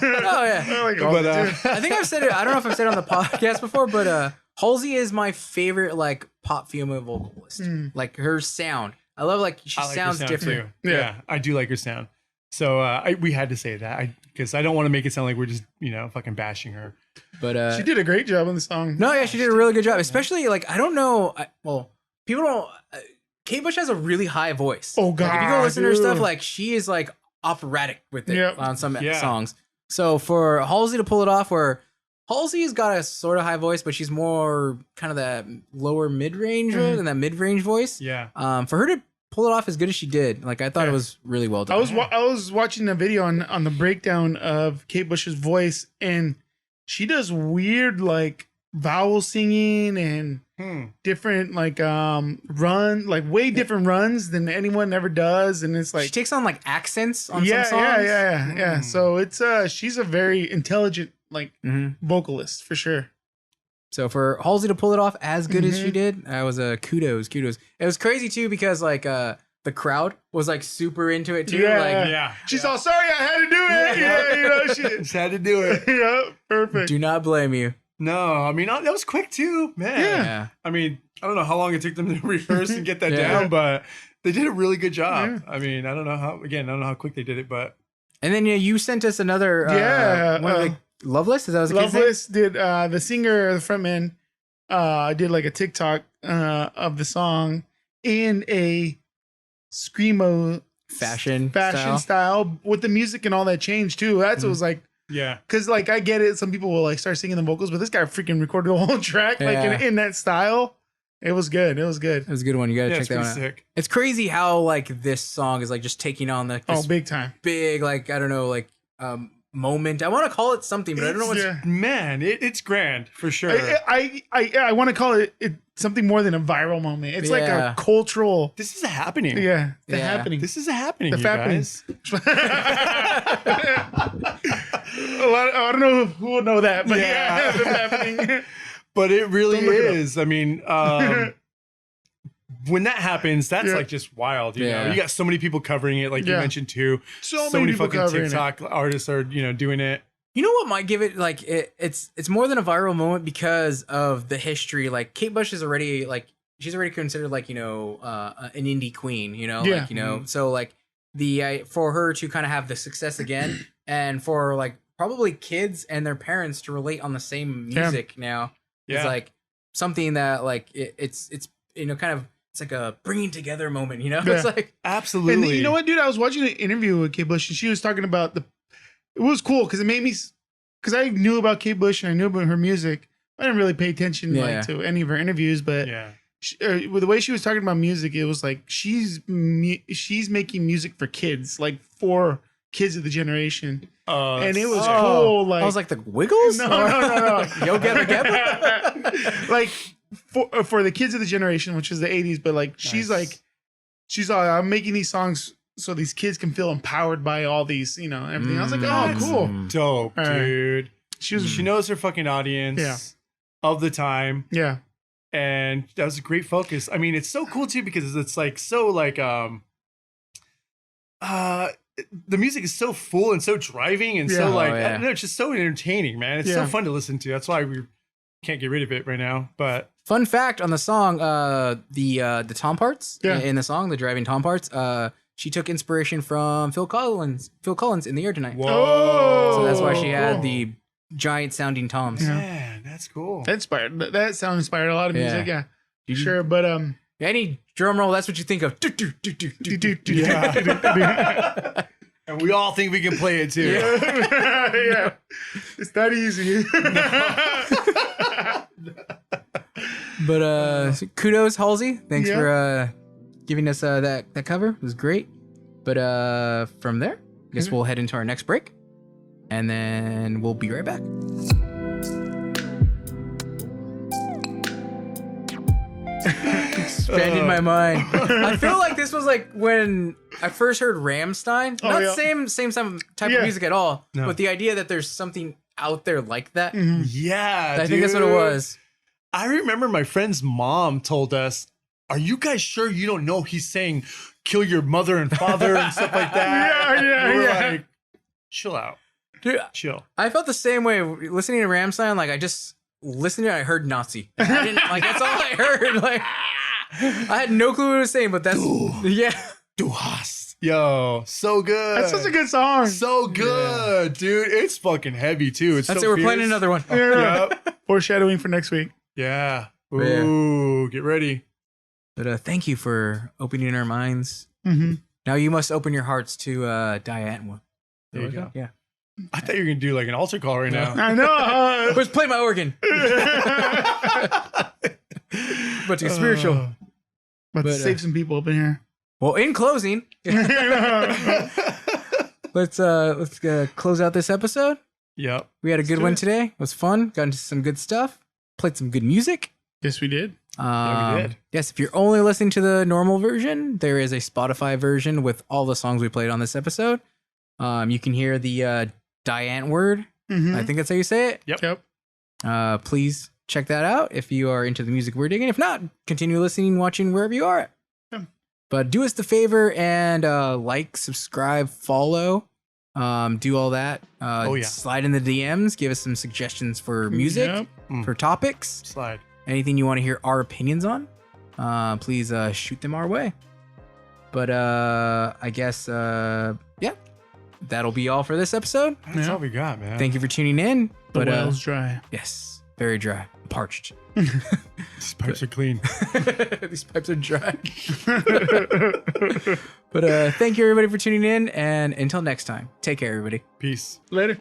Speaker 2: yeah.
Speaker 3: I like
Speaker 1: But,
Speaker 3: all the two.
Speaker 2: I think I've said it. I don't know if I've said it on the podcast before, but Halsey is my favorite like pop female vocalist. Like her sound. I love like she
Speaker 1: I like her
Speaker 2: sounds
Speaker 1: sound,
Speaker 2: different.
Speaker 1: too.
Speaker 3: Yeah.
Speaker 1: Yeah, I do like her sound. So we had to say that because I don't want to make it sound like we're just fucking bashing her.
Speaker 2: But
Speaker 3: She did a great job on the song.
Speaker 2: no, yeah, she did a really good job. Especially like I don't know. People don't. Kate Bush has a really high voice.
Speaker 3: Oh,
Speaker 2: Like, if you go
Speaker 3: God,
Speaker 2: listen to her stuff,
Speaker 3: dude.
Speaker 2: like she is like operatic with it
Speaker 3: Yep.
Speaker 2: on some
Speaker 1: Yeah.
Speaker 2: songs. So for Halsey to pull it off, where Halsey's got a sort of high voice, but she's more kind of that lower mid range than that mid range voice.
Speaker 1: Yeah.
Speaker 2: For her to pull it off as good as she did, like I thought it was really well done.
Speaker 3: I was watching a video on the breakdown of Kate Bush's voice, and she does weird like vowel singing and different like way different runs than anyone ever does, and it's
Speaker 2: she
Speaker 3: like
Speaker 2: takes on like accents on
Speaker 3: yeah,
Speaker 2: some songs.
Speaker 3: yeah. So it's she's a very intelligent like vocalist for sure.
Speaker 2: So for Halsey to pull it off as good as she did, that was a kudos. It was crazy too because like the crowd was like super into it too.
Speaker 3: Yeah.
Speaker 2: Like,
Speaker 1: Yeah.
Speaker 3: She's all sorry I had to do it. Yeah, you know, she
Speaker 1: Just had to do it.
Speaker 3: yeah, perfect.
Speaker 2: do not blame you.
Speaker 1: No, I mean that was quick too, man.
Speaker 2: Yeah.
Speaker 1: I mean, I don't know how long it took them to rehearse and get that
Speaker 2: Yeah.
Speaker 1: down, but they did a really good job. I mean, I don't know how quick they did it, but
Speaker 2: And then you sent us another one of the Loveless. Is that what the kid's name?
Speaker 3: Loveless did the singer, the frontman, did like a TikTok of the song in a screamo
Speaker 2: Fashion
Speaker 3: style with the music and all that changed too. That's what was like,
Speaker 1: yeah.
Speaker 3: because like I get it, some people will like start singing the vocals, but this guy freaking recorded the whole track like
Speaker 2: Yeah.
Speaker 3: in that style. It was good. It was good.
Speaker 2: It was a good one. You gotta
Speaker 1: Yeah,
Speaker 2: check
Speaker 1: it's
Speaker 2: that one
Speaker 1: pretty
Speaker 2: out.
Speaker 1: sick.
Speaker 2: It's crazy how like this song is like just taking on like this
Speaker 3: Big time.
Speaker 2: big like I don't know like moment. I want to call it something, but I don't know what's.
Speaker 3: Yeah.
Speaker 1: Man, it's grand for sure.
Speaker 3: I want to call it something more than a viral moment. It's like
Speaker 2: Yeah.
Speaker 3: a cultural.
Speaker 1: This is a happening.
Speaker 3: Yeah, the
Speaker 2: Yeah.
Speaker 3: happening.
Speaker 1: This is a happening,
Speaker 3: The
Speaker 1: you
Speaker 3: fappenings.
Speaker 1: guys.
Speaker 3: I don't know who will know that, but
Speaker 1: Yeah.
Speaker 3: yeah, the happening.
Speaker 1: But it really
Speaker 3: Don't look it up.
Speaker 1: is. I mean, when that happens, that's
Speaker 3: Yeah.
Speaker 1: like just wild. You know,
Speaker 2: Yeah.
Speaker 1: you got so many people covering it, like you
Speaker 3: Yeah.
Speaker 1: mentioned too.
Speaker 3: So many people
Speaker 1: fucking
Speaker 3: covering it.
Speaker 1: TikTok artists are doing it.
Speaker 2: You know what might give it like it's more than a viral moment because of the history. Like Kate Bush is already like she's already considered like an indie queen.
Speaker 3: Yeah.
Speaker 2: So like for her to kind of have the success again, and for like probably kids and their parents to relate on the same music now is like something that like it's kind of it's like a bringing together moment, It's like
Speaker 1: Absolutely.
Speaker 3: And you know what, dude? I was watching an interview with Kate Bush, and she was talking about it was cool because it made me, because I knew about Kate Bush and I knew about her music. I didn't really pay attention like to any of her interviews, but with the way she was talking about music, it was like she's making music for kids, like for kids of the generation. And it was cool. Like
Speaker 2: I was like the Wiggles?
Speaker 3: No.
Speaker 2: Yo Gabba Gabba?
Speaker 3: Like for the kids of the generation, which is the 80s, but like she's like I'm making these songs so these kids can feel empowered by all these, everything. I was like, oh, cool.
Speaker 1: Dope, dude. She knows her fucking audience of the time.
Speaker 3: Yeah.
Speaker 1: And that was a great focus. I mean, it's so cool too because it's like so like the music is so full and so driving and so like I don't know, it's just so entertaining, man. It's so fun to listen to. That's why we can't get rid of it right now. But
Speaker 2: fun fact on the song, the tom parts in the song, the driving tom parts, she took inspiration from Phil Collins in The Air Tonight.
Speaker 1: Whoa.
Speaker 2: So that's why she had the giant sounding toms.
Speaker 1: Man, that's cool.
Speaker 3: That sound inspired a lot of music, sure. But
Speaker 2: any drum roll, that's what you think of.
Speaker 1: And we all think we can play it too.
Speaker 3: Yeah. It's not easy.
Speaker 2: But kudos, Halsey. Thanks for giving us that cover. It was great. But from there, I guess we'll head into our next break. And then we'll be right back. Expanding my mind. I feel like this was like when I first heard Rammstein. Not same type of music at all.
Speaker 1: No.
Speaker 2: But the idea that there's something out there like that.
Speaker 1: Yeah,
Speaker 2: I think that's what it was.
Speaker 1: I remember my friend's mom told us, "Are you guys sure you don't know he's saying kill your mother and father and stuff like that?" We were like, chill out.
Speaker 2: Dude,
Speaker 1: Chill.
Speaker 2: I felt the same way listening to Rammstein. Like I just listened to it, I heard Nazi. I didn't like that's all I heard. Like I had no clue what it was saying, but that's
Speaker 1: Du hast. Yo, so good.
Speaker 3: That's such a good song.
Speaker 1: So good, dude. It's fucking heavy too. It's
Speaker 2: that's
Speaker 1: so
Speaker 2: it. We're playing
Speaker 1: fierce.
Speaker 2: another one.
Speaker 1: Yep.
Speaker 3: Foreshadowing for next week.
Speaker 1: Yeah. Ooh, get ready.
Speaker 2: But thank you for opening our minds.
Speaker 3: Mm-hmm.
Speaker 2: Now you must open your hearts to Diane.
Speaker 1: There you go.
Speaker 2: Yeah.
Speaker 1: I thought you were gonna do like an altar call right now.
Speaker 3: I know.
Speaker 2: Let's play my organ. But it's spiritual.
Speaker 3: But save some people up in here.
Speaker 2: Well, in closing, let's close out this episode.
Speaker 1: Yep.
Speaker 2: We had a good one today. It was fun. Got into some good stuff. Played some good music.
Speaker 3: Yes, we did.
Speaker 1: Yeah, we did.
Speaker 2: Yes, if you're only listening to the normal version, there is a Spotify version with all the songs we played on this episode. You can hear the Diane word.
Speaker 3: Mm-hmm.
Speaker 2: I think that's how you say it.
Speaker 1: Yep.
Speaker 2: Please check that out if you are into the music we're digging. If not, continue listening, watching wherever you are at.
Speaker 3: Yeah.
Speaker 2: But do us the favor and like, subscribe, follow. Do all that. Slide in the DMs. Give us some suggestions for music, for topics.
Speaker 1: Slide.
Speaker 2: Anything you want to hear our opinions on, please shoot them our way. But I guess, that'll be all for this episode.
Speaker 1: That's all we got, man.
Speaker 2: Thank you for tuning in.
Speaker 3: The well's dry.
Speaker 2: Yes, very dry. Parched.
Speaker 1: These pipes are clean.
Speaker 2: These pipes are dry. But thank you everybody for tuning in, and until next time, take care everybody.
Speaker 1: Peace.
Speaker 3: Later.